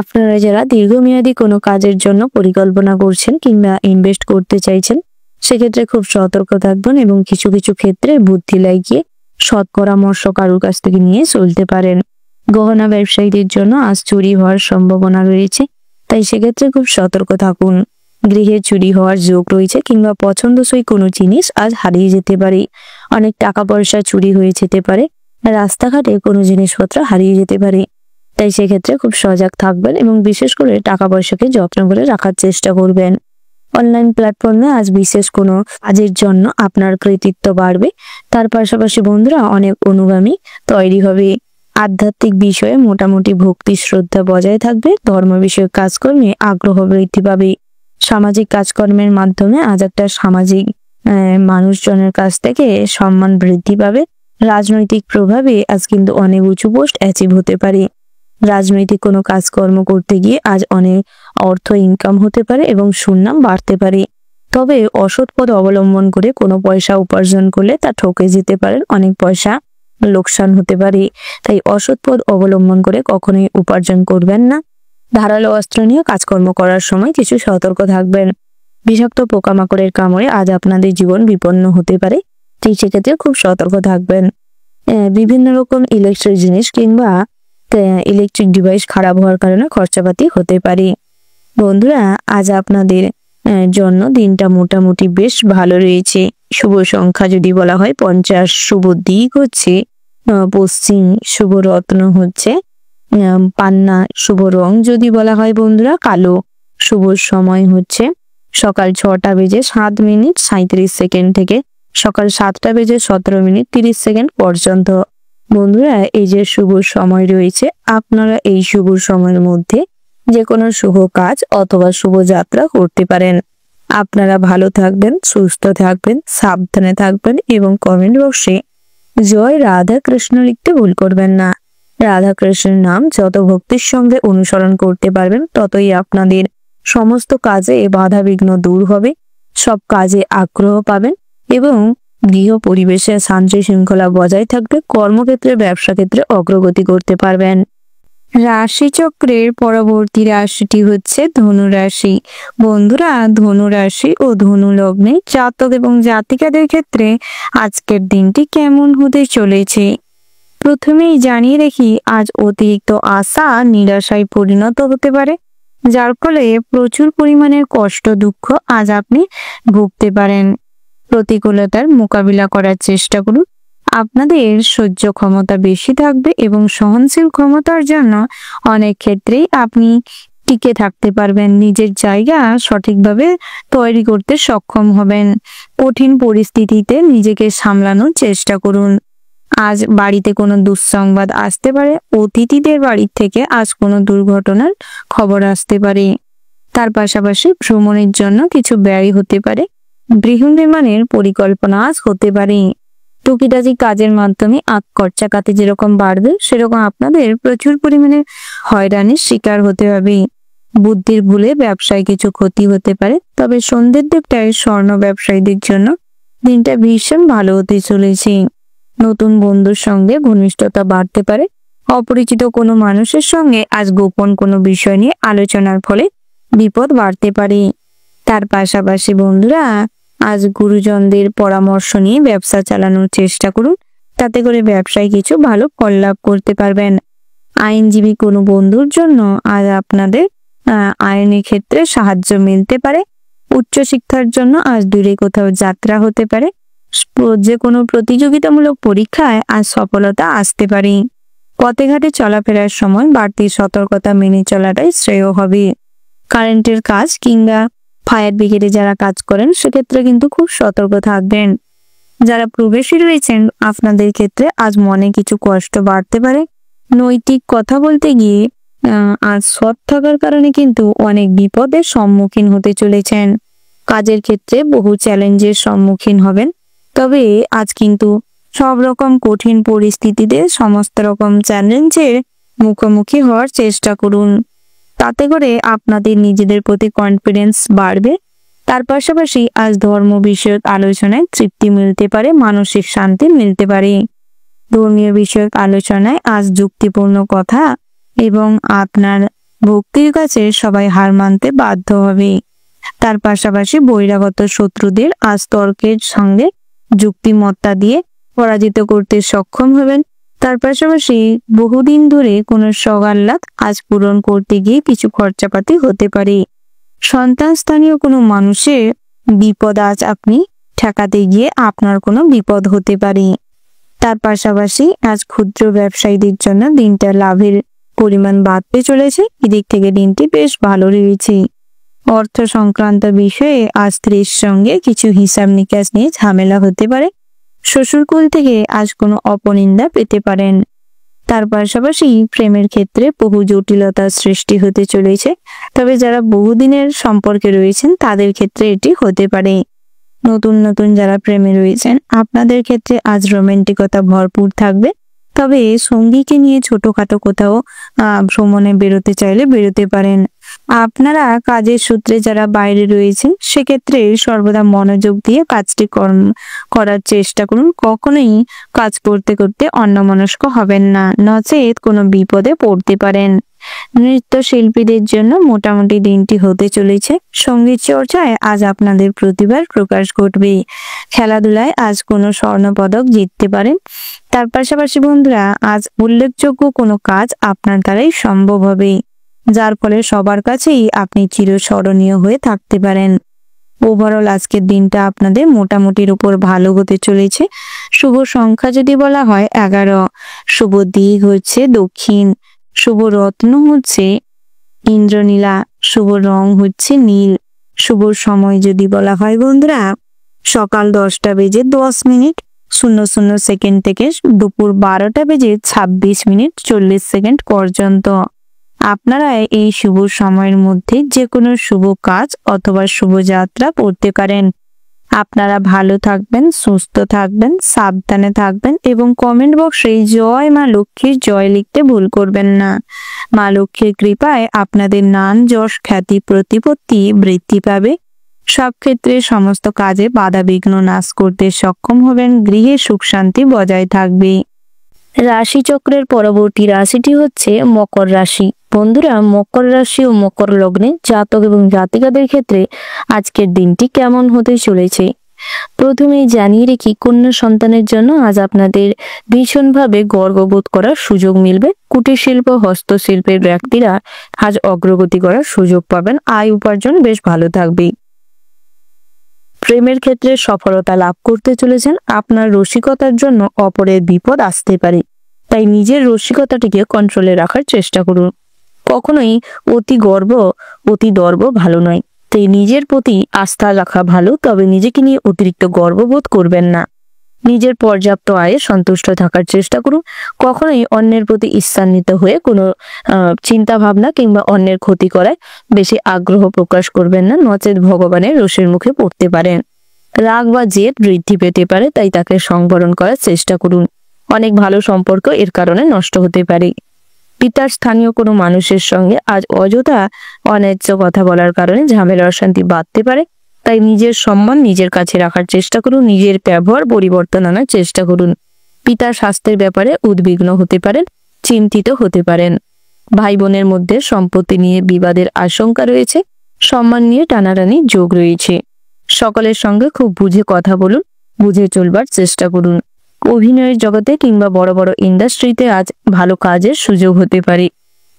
আপনারা যারা দীর্ঘমেয়াদী কোনো কাজের জন্য পরিকল্পনা করছেন কিংবা ইনভেস্ট করতে চাইছেন সেক্ষেত্রে খুব সতর্ক থাকবেন এবং কিছু কিছু ক্ষেত্রে বুদ্ধি লাগিয়ে সৎ পরামর্শ কারোর কাছ থেকে নিয়ে চলতে পারেন। গহনা ব্যবসায়ীদের জন্য আজ চুরি হওয়ার সম্ভাবনা রয়েছে, তাই সেক্ষেত্রে খুব সতর্ক থাকুন। গৃহে চুরি হওয়ার যোগ রয়েছে কিংবা পছন্দসই কোনো জিনিস আজ হারিয়ে যেতে পারে। অনেক টাকা পয়সা চুরি হয়ে যেতে পারে, রাস্তাঘাটে কোনো জিনিসপত্র হারিয়ে যেতে পারে, তাই সেক্ষেত্রে খুব সজাগ থাকবেন এবং বিশেষ করে টাকা পয়সাকে যত্ন করে রাখার চেষ্টা করবেন। অনলাইন প্ল্যাটফর্মে আজ বিশেষ কোনো কাজের জন্য আপনার কৃতিত্ব বাড়বে। তার পাশাপাশি বন্ধুরা অনেক অনুগামী তৈরি হবে। আধ্যাত্মিক বিষয়ে মোটামুটি ভক্তি শ্রদ্ধা বজায় থাকবে। ধর্ম বিষয়ক কাজকর্মে আগ্রহ বৃদ্ধি পাবে। সামাজিক কাজকর্মের মাধ্যমে আজ একটা সামাজিক মানুষজনের কাছ থেকে সম্মান বৃদ্ধি পাবে। রাজনৈতিক প্রভাবে আজ কিন্তু অনেক উঁচু পোস্ট অ্যাচিভ হতে পারে। রাজনৈতিক কোনো কাজকর্ম করতে গিয়ে আজ অনেক অর্থ ইনকাম হতে পারে এবং সুনাম বাড়তে পারে। তবে অসৎ পথ অবলম্বন করে কোনো পয়সা উপার্জন করলে তা ঠকে যেতে পারেন, অনেক পয়সা লোকসান হতে পারে, তাই অসৎ পথ অবলম্বন করে কখনোই উপার্জন করবেন না। ধারালো অস্ত্র নিয়ে কাজকর্ম করার সময় কিছু সতর্ক থাকবেন। বিষাক্ত পোকামাকড়ের কামড়ে আজ আপনাদের জীবন বিপন্ন হতে পারে, ঠিক সেক্ষেত্রে খুব সতর্ক থাকবেন। বিভিন্ন রকম ইলেকট্রিক জিনিস কিংবা ইলেকট্রিক ডিভাইস খারাপ হওয়ার কারণে খরচাপাতি হতে পারে। বন্ধুরা আজ আপনাদের জন্য দিনটা মোটামুটি বেশ ভালো রয়েছে। শুভ সংখ্যা যদি বলা হয় 50, শুভ দিক হচ্ছে পশ্চিম, শুভ রত্ন হচ্ছে পান্না, শুভ রং যদি বলা হয় বন্ধুরা কালো, শুভ সময় হচ্ছে সকাল 6টা বেজে 7 মিনিট 37 সেকেন্ড থেকে সকাল 7টা বেজে 17 মিনিট 30 সেকেন্ড পর্যন্ত। বন্ধুরা এই যে শুভ সময় রয়েছে, আপনারা এই শুভ সময়ের মধ্যে যে কোনো শুভ কাজ অথবা শুভ যাত্রা করতে পারেন। আপনারা ভালো থাকবেন, সুস্থ থাকবেন, সাবধানে থাকবেন এবং কমেন্ট বক্সে জয় রাধা কৃষ্ণ লিখতে ভুল করবেন না। রাধা কৃষ্ণের নাম যত ভক্তির সঙ্গে অনুসরণ করতে পারবেন ততই আপনাদের সমস্ত কাজে বাধা বিঘ্ন দূর হবে, সব কাজে আগ্রহ পাবেন এবং গৃহ পরিবেশে শান্তি শৃঙ্খলা বজায় থাকবে, কর্মক্ষেত্রে ব্যবসা ক্ষেত্রে অগ্রগতি করতে পারবেন। রাশিচক্রের পরবর্তী রাশিটি হচ্ছে ধনু রাশি। বন্ধুরা ধনু রাশি ও ধনু লগ্নে জাতক এবং জাতিকাদের ক্ষেত্রে আজকের দিনটি কেমন হতে চলেছে প্রথমেই জানিয়ে রাখি, আজ অতিরিক্ত আশা নিরাশায় পরিণত হতে পারে, যার ফলে প্রচুর পরিমাণের কষ্ট দুঃখ আজ আপনি ভুগতে পারেন। প্রতিকূলতার মোকাবিলা করার চেষ্টা করুন। আপনাদের সহ্য ক্ষমতা বেশি থাকবে এবং সহনশীল ক্ষমতার জন্য অনেক ক্ষেত্রেই আপনি টিকে থাকতে পারবেন, নিজের জায়গা সঠিকভাবে তৈরি করতে সক্ষম হবেন। কঠিন পরিস্থিতিতে নিজেকে সামলানোর চেষ্টা করুন। আজ বাড়িতে কোনো দুঃসংবাদ আসতে পারে, অতিথিদের বাড়ি থেকে আজ কোনো দুর্ঘটনার খবর আসতে পারে। তার পাশাপাশি ভ্রমণের জন্য কিছু ব্যয় হতে পারে, গৃহ নির্মাণের পরিকল্পনা আজ হতে পারে। টুকিটাকি কাজের মাধ্যমে খরচাপাতি যেরকম বাড়বে সেরকম আপনাদের প্রচুর পরিমাণে হয়রানির শিকার হতে হবে। বুদ্ধির ভুলে ব্যবসায় কিছু ক্ষতি হতে পারে, তবে সন্ধ্যের দিকটায় স্বর্ণ ব্যবসায়ীদের জন্য দিনটা ভীষণ ভালো হতে চলেছে। নতুন বন্ধুর সঙ্গে ঘনিষ্ঠতা বাড়তে পারে। অপরিচিত কোনো মানুষের সঙ্গে আজ গোপন কোনো বিষয় নিয়ে আলোচনার ফলে বিপদ বাড়তে পারে। তার পাশাপাশি বন্ধুরা আজ গুরুজনদের পরামর্শ নিয়ে ব্যবসা চালানোর চেষ্টা করুন, তাতে করে ব্যবসায় কিছু ভালো ফল লাভ করতে পারবেন। আইনজীবী কোনো বন্ধুর জন্য আজ আপনাদের আইনি ক্ষেত্রে সাহায্য মিলতে পারে। উচ্চশিক্ষার জন্য আজ দূরে কোথাও যাত্রা হতে পারে। যে কোনো প্রতিযোগিতামূলক পরীক্ষায় আজ সফলতা আসতে পারে। পথে ঘাটে চলাফেরার সময় বাড়তি সতর্কতা মেনে চলাটাই শ্রেয় হবে। কারেন্টের কাজ কিংবা ফায়ার ব্রিগেডে যারা কাজ করেন সেক্ষেত্রে কিন্তু খুব সতর্ক থাকবেন। যারা প্রবেশী রয়েছেন আপনাদের ক্ষেত্রে আজ মনে কিছু কষ্ট বাড়তে পারে। নৈতিক কথা বলতে গিয়ে আজ সৎ থাকার কারণে কিন্তু অনেক বিপদের সম্মুখীন হতে চলেছেন। কাজের ক্ষেত্রে বহু চ্যালেঞ্জের সম্মুখীন হবেন, তবে আজ কিন্তু সব রকম কঠিন পরিস্থিতিতে সমস্ত রকম চ্যালেঞ্জের মুখোমুখি হওয়ার চেষ্টা করুন, তাতে করে আপনাদের নিজেদের প্রতি কনফিডেন্স বাড়বে। তার পাশাপাশি আজ ধর্ম বিষয়ক আলোচনায় তৃপ্তি মিলতে পারে, মানসিক শান্তি মিলতে পারে। ধর্মীয় বিষয়ক আলোচনায় আজ যুক্তিপূর্ণ কথা এবং আপনার ভক্তির কাছে সবাই হার মানতে বাধ্য হবে। তার পাশাপাশি বহিরাগত শত্রুদের আজ তর্কের সঙ্গে যুক্তিমত্তা দিয়ে পরাজিত করতে সক্ষম হবেন। তার পাশাপাশি বহুদিন ধরে কোনো সগাল্লাদ আজ পূরণ করতে গিয়ে কিছু খরচাপাতি হতে পারে। সন্তান স্থানীয় কোনো মানুষের বিপদ আজ আপনি ঠেকাতে গিয়ে আপনার কোনো বিপদ হতে পারে। তার পাশাপাশি আজ ক্ষুদ্র ব্যবসায়ীদের জন্য দিনটা লাভের পরিমাণ বাড়তে চলেছে, এদিক থেকে দিনটি বেশ ভালো রয়েছে। অর্থ সংক্রান্ত বিষয়ে আজ স্ত্রীর সঙ্গে কিছু হিসাব নিকাশ নিয়ে ঝামেলা হতে পারে। শ্বশুরকুল থেকে আজ কোনো অপনিন্দা পেতে পারেন। তার পাশাপাশি প্রেমের ক্ষেত্রে বহু জটিলতার সৃষ্টি হতে চলেছে, তবে যারা বহুদিনের সম্পর্কে রয়েছেন তাদের ক্ষেত্রে এটি হতে পারে। নতুন নতুন যারা প্রেমে রয়েছেন আপনাদের ক্ষেত্রে আজ রোমান্টিকতা ভরপুর থাকবে, তবে সঙ্গীকে নিয়ে ছোটখাটো কোথাও ভ্রমণে বেরোতে চাইলে বেরোতে পারেন। আপনারা কাজের সূত্রে যারা বাইরে রয়েছেন সেক্ষেত্রে সর্বদা মনোযোগ দিয়ে কাজটি করার চেষ্টা করুন। কখনোই কাজ করতে করতে অন্যমনস্ক হবেন না, নচেত কোনো বিপদে পড়তে পারেন। নৃত্যশিল্পীদের জন্য মোটামুটি দিনটি হতে চলেছে। সঙ্গীত চর্চায় আজ আপনাদের প্রতিভার প্রকাশ ঘটবে। খেলাধুলায় আজ কোনো স্বর্ণপদক জিততে পারেন। তার পাশাপাশি বন্ধুরা আজ উল্লেখযোগ্য কোনো কাজ আপনার দ্বারাই সম্ভব হবে, যার ফলে সবার কাছেই আপনি চিরস্মরণীয় হয়ে থাকতে পারেন। ওভারঅল আজকের দিনটা আপনাদের মোটামুটির উপর ভালো হতে চলেছে। শুভ সংখ্যা যদি বলা হয় 11, শুভ দিক হচ্ছে দক্ষিণ, শুভ রত্ন হচ্ছে ইন্দ্রনীলা, শুভ রং হচ্ছে নীল, শুভ সময় যদি বলা হয় বন্ধুরা সকাল 10:10:00 থেকে দুপুর 12:26:40 পর্যন্ত। আপনারা এই শুভ সময়ের মধ্যে যে কোনো শুভ কাজ অথবা শুভযাত্রা করতে পারেন। আপনারা ভালো থাকবেন, সুস্থ থাকবেন, সাবধানে থাকবেন এবং কমেন্ট বক্সে জয় মা লক্ষ্মীর জয় লিখতে ভুল করবেন না। মা লক্ষ্মীর কৃপায় আপনাদের নাম, যশ, খ্যাতি, প্রতিপত্তি বৃদ্ধি পাবে। সব ক্ষেত্রে সমস্ত কাজে বাধা বিঘ্ন নাশ করতে সক্ষম হবেন। গৃহে সুখ শান্তি বজায় থাকবে। রাশিচক্রের পরবর্তী রাশিটি হচ্ছে মকর রাশি। বন্ধুরা, মকর রাশি ও মকর লগ্নে জাতক এবং জাতিকাদের ক্ষেত্রে আজকের দিনটি কেমন হতে চলেছে প্রথমেই জানিয়ে রেখি, কন্যা সন্তানের জন্য আজ আপনাদের ভীষণভাবে গর্ববোধ করার সুযোগ মিলবে। কুটির শিল্প, হস্তশিল্পের ব্যক্তিরা আজ অগ্রগতি করার সুযোগ পাবেন। আয় উপার্জন বেশ ভালো থাকবে। প্রেমের ক্ষেত্রে সফলতা লাভ করতে চলেছেন। আপনার রসিকতার জন্য অপরের বিপদ আসতে পারে, তাই নিজের রসিকতাটিকে কন্ট্রোলে রাখার চেষ্টা করুন। কখনোই অতি দর্ব ভালো নয়, তাই নিজের প্রতি আস্থা রাখা ভালো, তবে নিজেকে নিয়ে অতিরিক্ত গর্ববোধ করবেন না। নিজের পর্যাপ্ত আয়ে সন্তুষ্ট থাকার চেষ্টা করুন। কখনোই অন্যের প্রতি ঈর্ষান্বিত হয়ে কোনো চিন্তা ভাবনা কিংবা অন্যের ক্ষতি করায় বেশি আগ্রহ প্রকাশ করবেন না, নচেত ভগবানের রোষের মুখে পড়তে পারেন। রাগ বা জেদ বৃদ্ধি পেতে পারে, তাই তাকে সংবরণ করার চেষ্টা করুন। অনেক ভালো সম্পর্ক এর কারণে নষ্ট হতে পারে। পিতার স্থানীয় কোনো মানুষের সঙ্গে আজ অযথা অন্যায্য কথা বলার কারণে ঝামেলা অশান্তি বাড়তে পারে, তাই নিজের সম্মান নিজের কাছে রাখার চেষ্টা করুন। নিজের ব্যবহার পরিবর্তন আনার চেষ্টা করুন। পিতার স্বাস্থ্যের ব্যাপারে উদ্বিগ্ন হতে পারেন, চিন্তিত হতে পারেন। ভাই বোনের মধ্যে সম্পত্তি নিয়ে বিবাদের আশঙ্কা রয়েছে। সম্মান নিয়ে টানাটানি যোগ রয়েছে। সকলের সঙ্গে খুব বুঝে কথা বলুন, বুঝে চলবার চেষ্টা করুন। অভিনয়ের জগতে কিংবা বড় বড় ইন্ডাস্ট্রিতে আজ ভালো কাজের সুযোগ হতে পারে।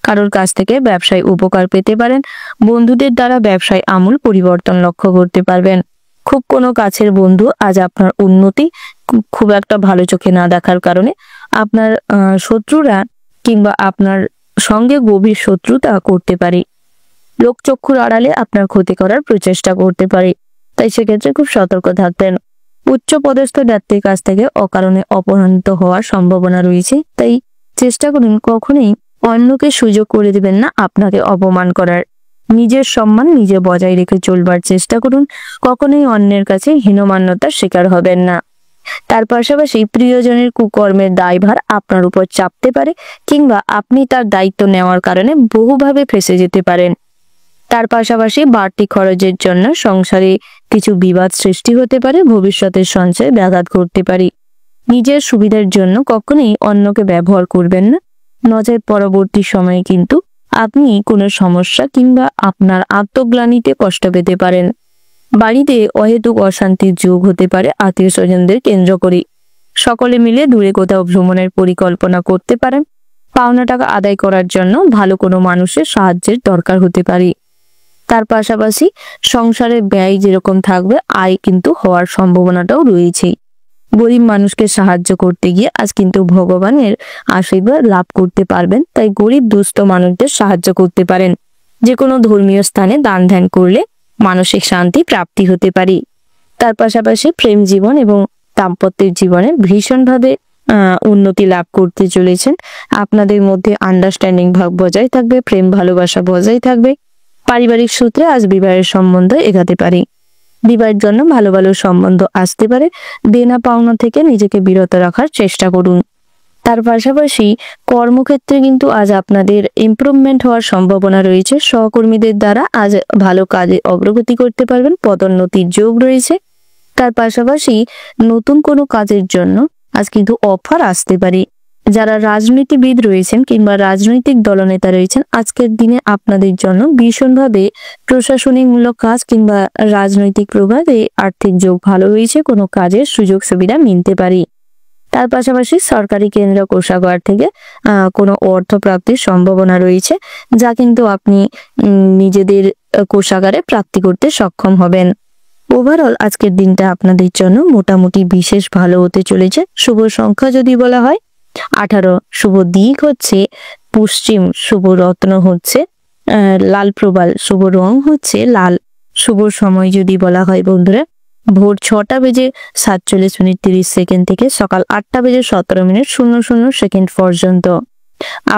কারোর কাছ থেকে ব্যবসায় উপকার পেতে পারেন। বন্ধুদের দ্বারা ব্যবসায় আমূল পরিবর্তন লক্ষ্য করতে পারবেন। খুব কোনো কাছের বন্ধু আজ আপনার উন্নতি খুব একটা ভালো চোখে না দেখার কারণে আপনার শত্রুরা কিংবা আপনার সঙ্গে গভীর শত্রুতা করতে পারে। লোকচক্ষুর আড়ালে আপনার ক্ষতি করার প্রচেষ্টা করতে পারে, তাই সেক্ষেত্রে খুব সতর্ক থাকবেন। উচ্চ পদস্থ ব্যক্তির কাছ থেকে অকারণে অপমানিত হওয়ার সম্ভাবনা রয়েছে, তাই চেষ্টা করুন কখনোই অন্যকে সুযোগ করে দিবেন না আপনাকে অপমান করার। নিজের সম্মান নিজে বজায় রেখে চলবার চেষ্টা করুন। কখনোই অন্যের কাছে হীনমান্যতার শিকার হবেন না। তার পাশাপাশি প্রিয়জনের কুকর্মের দায়ভার আপনার উপর চাপতে পারে, কিংবা আপনি তার দায়িত্ব নেওয়ার কারণে বহুভাবে ফেঁসে যেতে পারেন। তার পাশাপাশি বাড়তি খরচের জন্য সংসারে কিছু বিবাদ সৃষ্টি হতে পারে। ভবিষ্যতের সঞ্চয়ে ব্যাঘাত ঘটতে পারে। নিজের সুবিধার জন্য কখনোই অন্যকে ব্যবহার করবেন না, নচেত পরবর্তী সময়ে কিন্তু আপনি কোনো সমস্যা কিংবা আপনার আত্মগ্লানিতে কষ্ট পেতে পারেন। বাড়িতে অহেতুক অশান্তির যোগ হতে পারে আত্মীয় স্বজনদের কেন্দ্র করে। সকলে মিলে দূরে কোথাও ভ্রমণের পরিকল্পনা করতে পারেন। পাওনা টাকা আদায় করার জন্য ভালো কোনো মানুষের সাহায্যের দরকার হতে পারে। তার পাশাপাশি সংসারের ব্যয় যেরকম থাকবে, আয় কিন্তু হওয়ার সম্ভাবনাটাও রয়েছে। গরিব মানুষকে সাহায্য করতে গিয়ে আজ কিন্তু ভগবানের আশীর্বাদ লাভ করতে পারবেন, তাই গরিব দুস্থ মানুষদের সাহায্য করতে পারেন। যে কোনো ধর্মীয় স্থানে দান ধ্যান করলে মানসিক শান্তি প্রাপ্তি হতে পারে। তার পাশাপাশি প্রেম জীবন এবং দাম্পত্যের জীবনে ভীষণভাবে উন্নতি লাভ করতে চলেছেন। আপনাদের মধ্যে আন্ডারস্ট্যান্ডিং ভাব বজায় থাকবে, প্রেম ভালোবাসা বজায় থাকবে। পারিবারিক সূত্রে আজ বিবাহের সম্বন্ধ এগাতে পারে। বিবাহের জন্য ভালো ভালো সম্বন্ধ আসতে পারে। দেনা পাওনা থেকে নিজেকে বিরত রাখার চেষ্টা করুন। তার পাশাপাশি কর্মক্ষেত্রে কিন্তু আজ আপনাদের ইমপ্রুভমেন্ট হওয়ার সম্ভাবনা রয়েছে। সহকর্মীদের দ্বারা আজ ভালো কাজে অগ্রগতি করতে পারবেন। পদোন্নতির যোগ রয়েছে। তার পাশাপাশি নতুন কোনো কাজের জন্য আজ কিন্তু অফার আসতে পারে। যারা রাজনীতিবিদ রয়েছেন কিংবা রাজনৈতিক দলনেতা রয়েছেন, আজকের দিনে আপনাদের জন্য ভীষণভাবে প্রশাসনিকমূলক কাজ কিংবা রাজনৈতিক প্রভাবে আর্থিক যোগ ভালো রয়েছে। কোনো কাজের সুযোগ সুবিধা মিলতে পারে। তার পাশাপাশি সরকারি কেন্দ্র কোষাগার থেকে কোনো অর্থ প্রাপ্তির সম্ভাবনা রয়েছে, যা কিন্তু আপনি নিজেদের কোষাগারে প্রাপ্তি করতে সক্ষম হবেন। ওভারঅল আজকের দিনটা আপনাদের জন্য মোটামুটি বিশেষ ভালো হতে চলেছে। শুভ সংখ্যা যদি বলা হয় 18, শুভ দিক হচ্ছে পশ্চিম, শুভ রত্ন হচ্ছে লাল প্রবাল, শুভ রং হচ্ছে লাল। শুভ সময় যদি বলা হয় বন্ধুরা ভোর 6:47:30 থেকে সকাল 8:17:00 পর্যন্ত।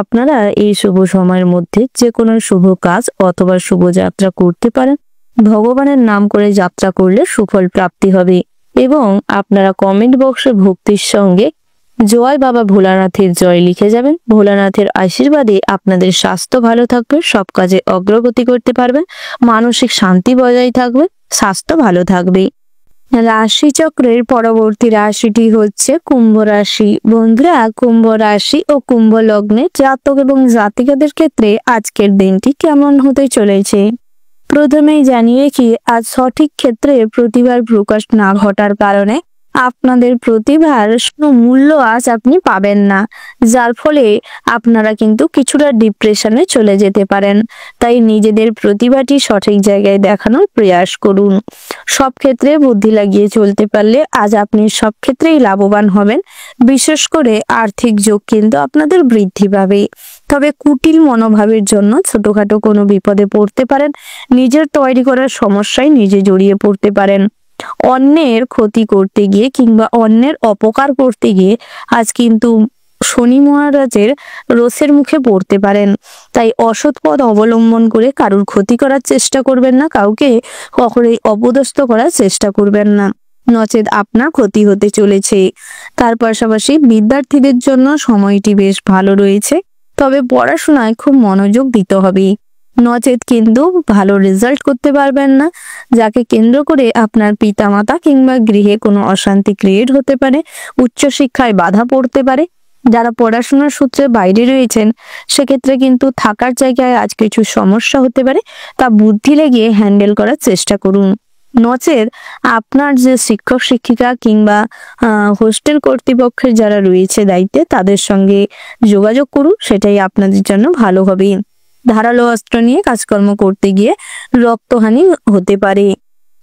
আপনারা এই শুভ সময়ের মধ্যে যে কোনো শুভ কাজ অথবা শুভ যাত্রা করতে পারেন। ভগবানের নাম করে যাত্রা করলে সুফল প্রাপ্তি হবে এবং আপনারা কমেন্ট বক্সে ভক্তির সঙ্গে জয় বাবা ভোলানাথের জয় লিখে যাবেন। ভোলানাথের আশীর্বাদে আপনাদের স্বাস্থ্য ভালো থাকবে, সব কাজে অগ্রগতি করতে পারবেন, মানসিক শান্তি বজায় থাকবে, স্বাস্থ্য ভালো থাকবে। রাশিচক্রের পরবর্তী রাশিটি হচ্ছে কুম্ভ রাশি। বন্ধুরা, কুম্ভ রাশি ও কুম্ভ লগ্নে জাতক এবং জাতিকাদের ক্ষেত্রে আজকের দিনটি কেমন হতে চলেছে। প্রথমেই জানিয়ে কি আজ সঠিক ক্ষেত্রে প্রতিভার প্রকাশ না ঘটার কারণে আপনাদের প্রতিভার মূল্য আজ আপনি পাবেন না, যার ফলে আপনারা কিন্তু কিছুটা ডিপ্রেশনে চলে যেতে পারেন। তাই নিজেদের প্রতিভাটি সঠিক জায়গায় দেখানোর প্রয়াস করুন। সব ক্ষেত্রে বুদ্ধি লাগিয়ে চলতে পারলে আজ আপনি সব ক্ষেত্রেই লাভবান হবেন। বিশেষ করে আর্থিক যোগ কিন্তু আপনাদের বৃদ্ধি পাবে। তবে কুটিল মনোভাবের জন্য ছোটখাটো কোনো বিপদে পড়তে পারেন, নিজের তৈরি করার সমস্যায় নিজে জড়িয়ে পড়তে পারেন। অন্যের ক্ষতি করতে গিয়ে কিংবা অন্যের অপকার করতে গিয়ে আজ কিন্তু শনি মহারাজের রোষের মুখে পড়তে পারেন। তাই অসৎ পথ অবলম্বন করে কারুর ক্ষতি করার চেষ্টা করবেন না, কাউকে কখনোই অপদস্থ করার চেষ্টা করবেন না, নচেৎ আপনার ক্ষতি হতে চলেছে। তার পাশাপাশি বিদ্যার্থীদের জন্য সময়টি বেশ ভালো রয়েছে, তবে পড়াশোনায় খুব মনোযোগ দিতে হবে, নচেৎ কিন্তু ভালো রেজাল্ট করতে পারবেন না, যাকে কেন্দ্র করে আপনার পিতামাতা কিংবা গৃহে কোনো অশান্তি ক্রিয়েট হতে পারে, উচ্চশিক্ষায় বাধা পড়তে পারে। যারা পড়াশোনার সূত্রে বাইরে রয়েছেন সেক্ষেত্রে কিন্তু থাকার জায়গায় আজ কিছু সমস্যা হতে পারে, তা বুদ্ধি লেগে হ্যান্ডেল করার চেষ্টা করুন। নচেৎ আপনার যে শিক্ষক শিক্ষিকা কিংবা হোস্টেল কর্তৃপক্ষের যারা রয়েছে দায়িত্বে তাদের সঙ্গে যোগাযোগ করুন, সেটাই আপনাদের জন্য ভালো হবে। ধারালো অস্ত্র নিয়ে কাজকর্ম করতে গিয়ে রক্তহানি হতে পারে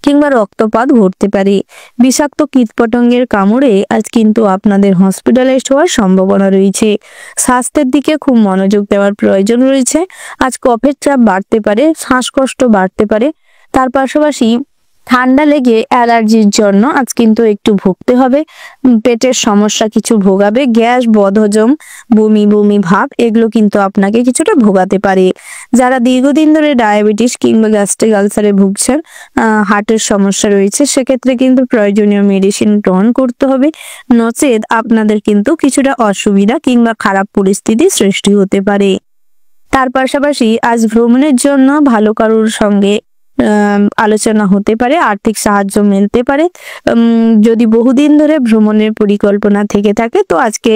কিংবা রক্তপাত ঘটতে পারে। বিষাক্ত কীটপতঙ্গের কামড়ে আজ কিন্তু আপনাদের হসপিটালাইজড হওয়ার সম্ভাবনা রয়েছে। স্বাস্থ্যের দিকে খুব মনোযোগ দেওয়ার প্রয়োজন রয়েছে। আজ কফের চাপ বাড়তে পারে, শ্বাসকষ্ট বাড়তে পারে। তার পাশাপাশি ঠান্ডা লেগে অ্যালার্জির জন্য আজ কিন্তু একটু ভুগতে হবে। পেটের সমস্যা কিছু ভোগাবে, গ্যাস, বদহজম, বমি বমি ভাব এগুলো কিন্তু আপনাকে কিছুটা ভোগাতে পারে। যারা দীর্ঘদিন ধরে ডায়াবেটিস কিংবা গ্যাস্ট্রিক আলসারে ভুগছেন, হার্টের সমস্যা রয়েছে, সেক্ষেত্রে কিন্তু প্রয়োজনীয় মেডিসিন গ্রহণ করতে হবে, নচেৎ আপনাদের কিন্তু কিছুটা অসুবিধা কিংবা খারাপ পরিস্থিতি সৃষ্টি হতে পারে। তার পাশাপাশি আজ ভ্রমণের জন্য ভালো কারোর সঙ্গে আলোচনা হতে পারে, আর্থিক সাহায্য মিলতে পারে। যদি বহুদিন ধরে ভ্রমণের পরিকল্পনা থেকে থাকে তো আজকে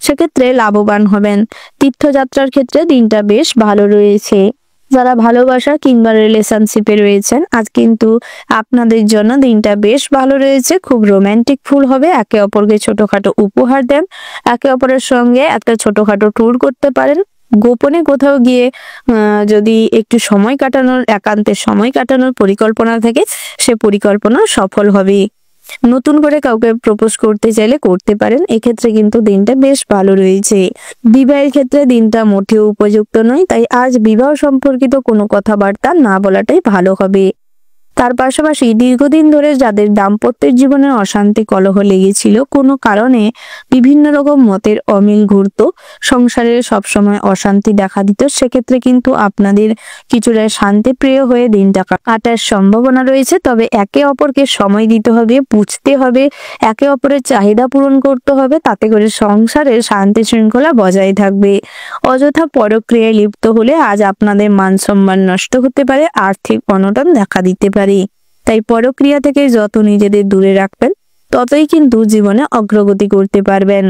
সেক্ষেত্রে লাভবান হবেন। তীর্থযাত্রার ক্ষেত্রে দিনটা বেশ ভালো রয়েছে। যারা ভালোবাসা কিংবা রিলেশনশিপে রয়েছেন আজ কিন্তু আপনাদের জন্য দিনটা বেশ ভালো রয়েছে। খুব রোমান্টিক ফুল হবে, একে অপরকে ছোটখাটো উপহার দেন, একে অপরের সঙ্গে একটা ছোটখাটো ট্যুর করতে পারেন। গোপনে কোথাও গিয়ে যদি একটু সময় কাটানোর, একান্তে সময় কাটানোর পরিকল্পনা থাকে সে পরিকল্পনা সফল হবে। নতুন করে কাউকে প্রপোজ করতে চাইলে করতে পারেন, এক্ষেত্রে কিন্তু দিনটা বেশ ভালো রয়েছে। বিবাহের ক্ষেত্রে দিনটা মোটেও উপযুক্ত নয়, তাই আজ বিবাহ সম্পর্কিত কোনো কথাবার্তা না বলাটাই ভালো হবে। তার পাশাপাশি দীর্ঘদিন ধরে যাদের দাম্পত্যের জীবনে অশান্তি কলহ লেগেছিল, কোনো কারণে বিভিন্ন রকম মতের অমিল ঘুরত, সংসারে সবসময় অশান্তি দেখা দিত, সেক্ষেত্রে কিন্তু আপনাদের কিছুটা শান্তিপ্রিয় হয়ে দিনটা কাটার সম্ভাবনা রয়েছে। তবে একে অপরকে সময় দিতে হবে, বুঝতে হবে, একে অপরের চাহিদা পূরণ করতে হবে, তাতে করে সংসারের শান্তি শৃঙ্খলা বজায় থাকবে। অযথা পরক্রিয়ায় লিপ্ত হলে আজ আপনাদের মান সম্মান নষ্ট হতে পারে, আর্থিক অনটন দেখা দিতে পারে। তাই পরক্রিয়া থেকে যত নিজেদের দূরে রাখবেন ততই কিন্তু জীবনে অগ্রগতি করতে পারবেন।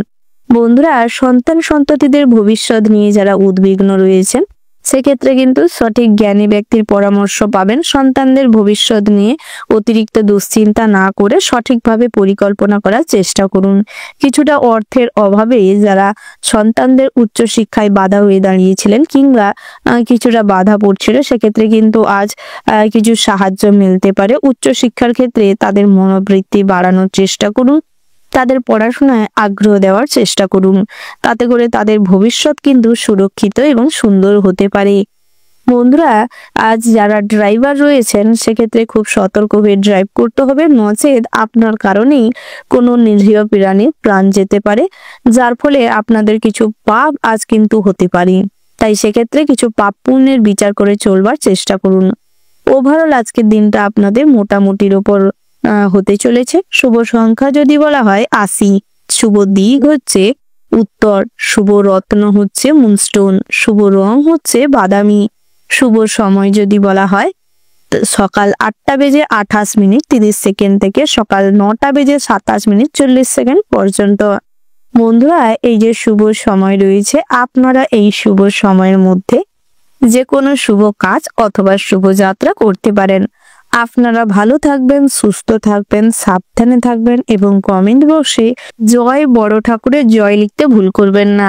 বন্ধুরা, সন্তান সন্ততিদের ভবিষ্যৎ নিয়ে যারা উদ্বিগ্ন রয়েছেন সেক্ষেত্রে কিন্তু সঠিক জ্ঞানী ব্যক্তির পরামর্শ পাবেন। সন্তানদের ভবিষ্যৎ নিয়ে অতিরিক্ত দুশ্চিন্তা না করে সঠিকভাবে পরিকল্পনা করার চেষ্টা করুন। কিছুটা অর্থের অভাবে যারা সন্তানদের উচ্চশিক্ষায় বাধা হয়ে দাঁড়িয়েছিলেন কিংবা কিছুটা বাধা পড়ছিল, সেক্ষেত্রে কিন্তু আজ কিছু সাহায্য মিলতে পারে। উচ্চশিক্ষার ক্ষেত্রে তাদের মনোবৃত্তি বাড়ানোর চেষ্টা করুন, তাদের পড়াশোনায় আগ্রহ দেওয়ার চেষ্টা করুন। তাতে করে তাদের ভবিষ্যৎ কিন্তু সুরক্ষিত এবং সুন্দর হতে পারে। বন্ধুরা, আজ যারা ড্রাইভার রয়েছেন সেক্ষেত্রে খুব সতর্ক হয়ে ড্রাইভ করতে হবে, নচেত আপনার কারণেই কোনো নিরীহ প্রাণীর প্রাণ যেতে পারে, যার ফলে আপনাদের কিছু পাপ আজ কিন্তু হতে পারে। তাই সেক্ষেত্রে কিছু পাপ পুণ্যের বিচার করে চলবার চেষ্টা করুন। ওভারঅল আজকের দিনটা আপনাদের মোটামুটির ওপর হতে চলেছে। শুভ সংখ্যা যদি বলা হয় 80, শুভ দিক হচ্ছে উত্তর, শুভ রত্ন হচ্ছে মুনস্টোন, শুভ রং হচ্ছে বাদামি, শুভ সময় যদি বলা হয় সকাল 8:28:30 থেকে সকাল 9:27:40 পর্যন্ত। বন্ধুরা, এই যে শুভ সময় রয়েছে, আপনারা এই শুভ সময়ের মধ্যে যে কোনো শুভ কাজ অথবা শুভ যাত্রা করতে পারেন। আপনারা ভালো থাকবেন, সুস্থ থাকবেন, সাবধানে থাকবেন এবং কমেন্ট বক্সে জয় বড় ঠাকুরের জয় লিখতে ভুল করবেন না।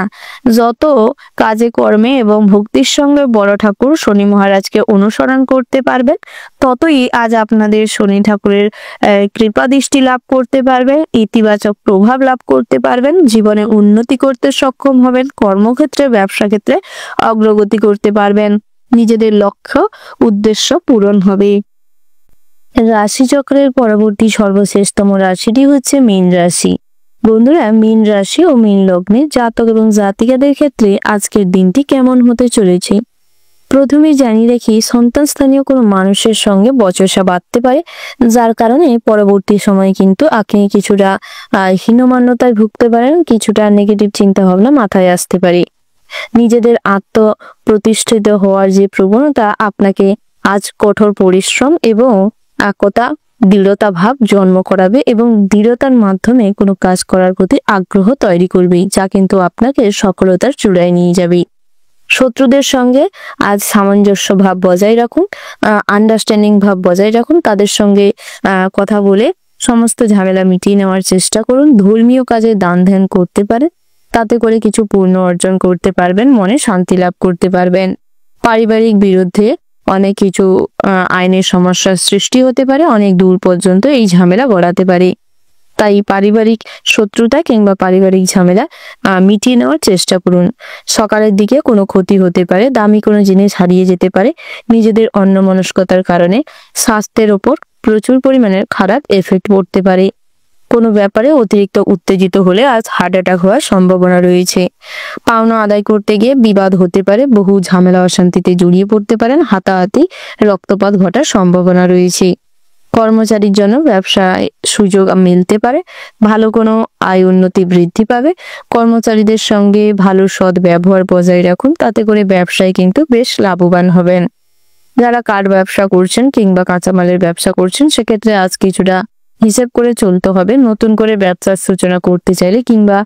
যত কাজে কর্মে এবং ভক্তির সঙ্গে বড় ঠাকুর শনি মহারাজকে অনুসরণ করতে পারবেন, ততই আজ আপনাদের শনি ঠাকুরের কৃপা দৃষ্টি লাভ করতে পারবেন, ইতিবাচক প্রভাব লাভ করতে পারবেন, জীবনে উন্নতি করতে সক্ষম হবেন, কর্মক্ষেত্রে ব্যবসা ক্ষেত্রে অগ্রগতি করতে পারবেন, নিজেদের লক্ষ্য উদ্দেশ্য পূরণ হবে। রাশিচক্রের পরবর্তী সর্বশেষতম রাশিটি হচ্ছে মীন রাশি। বন্ধুরা, মীন রাশি ও মীন লগ্নে জাতক এবং জাতিকাদের ক্ষেত্রে আজকের দিনটি কেমন হতে চলেছে প্রথমে জানিয়ে রাখি, সন্তান স্থানীয় কোনো মানুষের সঙ্গে বচসা বাঁধতে পারে, যার কারণে পরবর্তী সময়ে কিন্তু আপনি কিছুটা হীনমান্যতায় ভুগতে পারেন, কিছুটা নেগেটিভ চিন্তা ভাবনা মাথায় আসতে পারে। নিজেদের আত্মপ্রতিষ্ঠিত হওয়ার যে প্রবণতা আপনাকে আজ কঠোর পরিশ্রম এবং একতা দৃঢ়তা ভাব জন্ম করাবে এবং দৃঢ়তার মাধ্যমে কোনো কাজ করার প্রতি আগ্রহ তৈরি করবে, যা কিন্তু আপনাকে সফলতার চূড়ায় নিয়ে যাবে। শত্রুদের সঙ্গে আজ সামঞ্জস্য ভাব বজায় রাখুন, আন্ডারস্ট্যান্ডিং ভাব বজায় রাখুন, তাদের সঙ্গে কথা বলে সমস্ত ঝামেলা মিটিয়ে নেওয়ার চেষ্টা করুন। ধর্মীয় কাজে দান ধ্যান করতে পারেন, তাতে করে কিছু পূর্ণ অর্জন করতে পারবেন, মনে শান্তি লাভ করতে পারবেন। পারিবারিক বিরুদ্ধে অনেক কিছু আইনের সমস্যার সৃষ্টি হতে পারে, অনেক দূর পর্যন্ত এই ঝামেলা গড়াতে পারে। তাই পারিবারিক শত্রুতা কিংবা পারিবারিক ঝামেলা মিটিয়ে নেওয়ার চেষ্টা করুন। সকালের দিকে কোনো ক্ষতি হতে পারে, দামি কোনো জিনিস হারিয়ে যেতে পারে, নিজেদের অন্যমনস্কতার কারণে স্বাস্থ্যের ওপর প্রচুর পরিমাণের খারাপ এফেক্ট পড়তে পারে। কোনো ব্যাপারে অতিরিক্ত উত্তেজিত হলে আজ হার্ট অ্যাটাক হওয়ার সম্ভাবনা রয়েছে। পাওনা আদায় করতে গিয়ে বিবাদ হতে পারে, বহু ঝামেলা অশান্তিতে জড়িয়ে পড়তে পারেন, হাতাহাতি রক্তপাত ঘটার সম্ভাবনা রয়েছে। কর্মচারীর জন্য ব্যবসায় সুযোগ মিলতে পারে, ভালো কোনো আয় উন্নতি বৃদ্ধি পাবে। কর্মচারীদের সঙ্গে ভালো সৎ ব্যবহার বজায় রাখুন, তাতে করে ব্যবসায় কিন্তু বেশ লাভবান হবেন। যারা কাঠ ব্যবসা করছেন কিংবা কাঁচামালের ব্যবসা করছেন, সেক্ষেত্রে আজ কিছুটা হিসেব করে চলতে হবে। নতুন করে ব্যবসার সূচনা করতে চাইলে কিংবা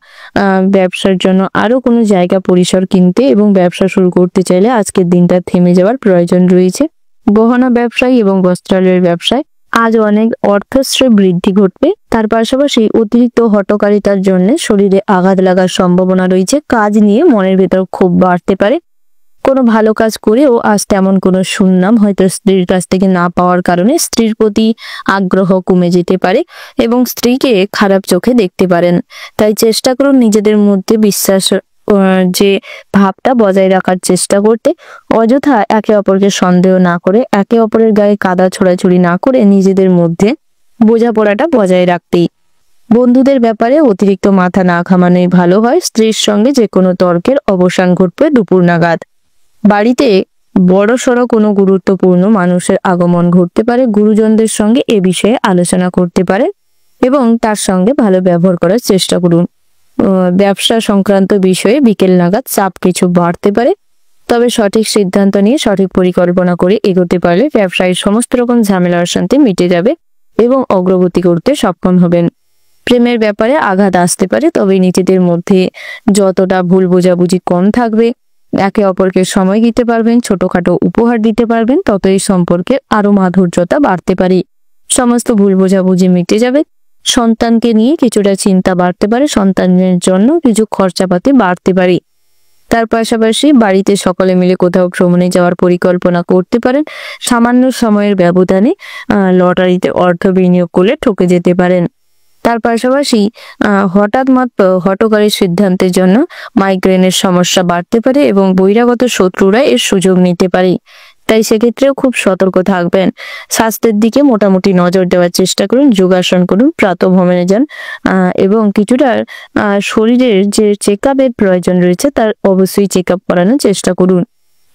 ব্যবসার জন্য আরো কোনো জায়গা পরিসর কিনতে এবং ব্যবসা শুরু করতে চাইলে আজকের দিনটা থেমে যাওয়ার প্রয়োজন রয়েছে। গহনা ব্যবসায়ী এবং বস্ত্রালয়ের ব্যবসায় আজ অনেক অর্থশ্রয় বৃদ্ধি ঘটবে। তার পাশাপাশি অতিরিক্ত হঠকারিতার জন্য শরীরে আঘাত লাগার সম্ভাবনা রয়েছে। কাজ নিয়ে মনের ভেতর ক্ষোভ বাড়তে পারে। কোনো ভালো কাজ করেও আজ তেমন কোনো সুনাম হয়তো স্ত্রীর কাছ থেকে না পাওয়ার কারণে স্ত্রীর প্রতি আগ্রহ কমে যেতে পারে এবং স্ত্রীকে খারাপ চোখে দেখতে পারেন। তাই চেষ্টা করুন নিজেদের মধ্যে বিশ্বাস যে ভাবটা বজায় রাখার চেষ্টা করতে, অযথা একে অপরকে সন্দেহ না করে, একে অপরের গায়ে কাদা ছোড়াছুড়ি না করে নিজেদের মধ্যে বোঝাপড়াটা বজায় রাখতেই। বন্ধুদের ব্যাপারে অতিরিক্ত মাথা না ঘামানোই ভালো হয়। স্ত্রীর সঙ্গে যে কোনো তর্কের অবসান ঘটবে দুপুর নাগাদ। বাড়িতে বড়সড় কোনো গুরুত্বপূর্ণ মানুষের আগমন ঘটতে পারে, গুরুজনদের সঙ্গে এ বিষয়ে আলোচনা করতে পারে এবং তার সঙ্গে ভালো ব্যবহার করার চেষ্টা করুন। ব্যবসা সংক্রান্ত বিষয়ে বিকেল নাগাদ চাপ কিছু বাড়তে পারে, তবে সঠিক সিদ্ধান্ত নিয়ে সঠিক পরিকল্পনা করে এগোতে পারলে ব্যবসায় সমস্ত রকম ঝামেলা অশান্তি মিটে যাবে এবং অগ্রগতি করতে সক্ষম হবেন। প্রেমের ব্যাপারে আঘাত আসতে পারে, তবে নিজেদের মধ্যে যতটা ভুল বোঝাবুঝি কম থাকবে, একে অপরকে সময় দিতে পারবেন, ছোটখাটো উপহার দিতে পারবেন, তত এই সম্পর্কে আরো মাধুর্যতা বাড়তে পারে। সমস্ত ভুল বোঝাবুঝি মিটে যাবে। সন্তানকে নিয়ে কিছুটা চিন্তা বাড়তে পারে, সন্তানের জন্য কিছু খরচাপাতি বাড়তে পারে। তার পাশাপাশি বাড়িতে সকলে মিলে কোথাও ভ্রমণে যাওয়ার পরিকল্পনা করতে পারেন। সামান্য সময়ের ব্যবধানে লটারিতে অর্থ বিনিয়োগ করলে ঠকে যেতে পারেন। তার পাশাপাশি হঠকারী সিদ্ধান্তের জন্য মাইগ্রেনের সমস্যা বাড়তে পারে এবং বহিরাগত শত্রুরা এর সুযোগ নিতে পারে। তাই সেক্ষেত্রেও খুব সতর্ক থাকবেন। স্বাস্থ্যের দিকে মোটামুটি নজর দেওয়ার চেষ্টা করুন, যোগাসন করুন, প্রাতঃভ্রমণে যান এবং কিছুটা শরীরের যে চেক আপের প্রয়োজন রয়েছে তার অবশ্যই চেক আপ করানোর চেষ্টা করুন।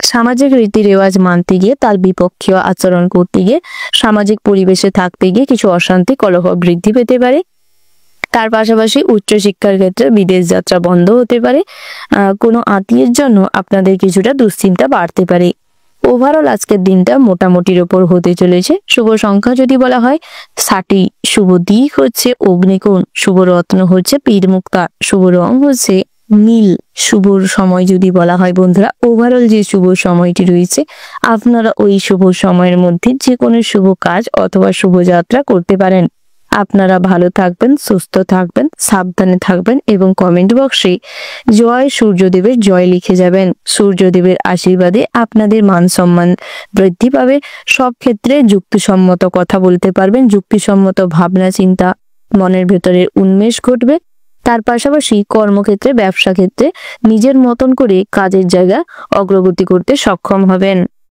সামাজিক রীতি রেওয়াজ মানতে গিয়ে, তার বিপক্ষীয় আচরণ করতে গিয়ে, সামাজিক পরিবেশে থাকতে গিয়ে কিছু অশান্তি কলহ বৃদ্ধি পেতে পারে। তার পাশাপাশি উচ্চশিক্ষার ক্ষেত্রে বিদেশ যাত্রা বন্ধ হতে পারে। কোনো আত্মীয়ের জন্য আপনাদের কিছুটা দুশ্চিন্তা বাড়তে পারে। ওভারঅল আজকের দিনটা মোটামুটির ওপর হতে চলেছে। শুভ সংখ্যা যদি বলা হয় 60, শুভ দিক হচ্ছে অগ্নিকোণ, শুভ রত্ন হচ্ছে পীরমুক্তা, শুভ রং হচ্ছে নীল। শুভ সময় যদি বলা হয় বন্ধুরা, ওভারঅল যে শুভ সময়টি রয়েছে, আপনারা ওই শুভ সময়ের মধ্যে যে কোনো শুভ কাজ অথবা শুভযাত্রা করতে পারেন। আপনারা ভালো থাকবেন, সুস্থ থাকবেন, সাবধানে থাকবেন এবং কমেন্ট বক্সে জয় সূর্যদেবের জয় লিখে যাবেন। সূর্যদেবের আশীর্বাদে আপনাদের মান সম্মান বৃদ্ধি পাবে। সব ক্ষেত্রে যুক্তিসম্মত কথা বলতে পারবেন, যুক্তিসম্মত ভাবনা চিন্তা মনের ভেতরে উন্মেষ ঘটবে। তার পাশাপাশি কর্মক্ষেত্রে, ব্যবসা ক্ষেত্রে নিজের মতন করে কাজের জায়গা অগ্রগতি করতে সক্ষম হবেন।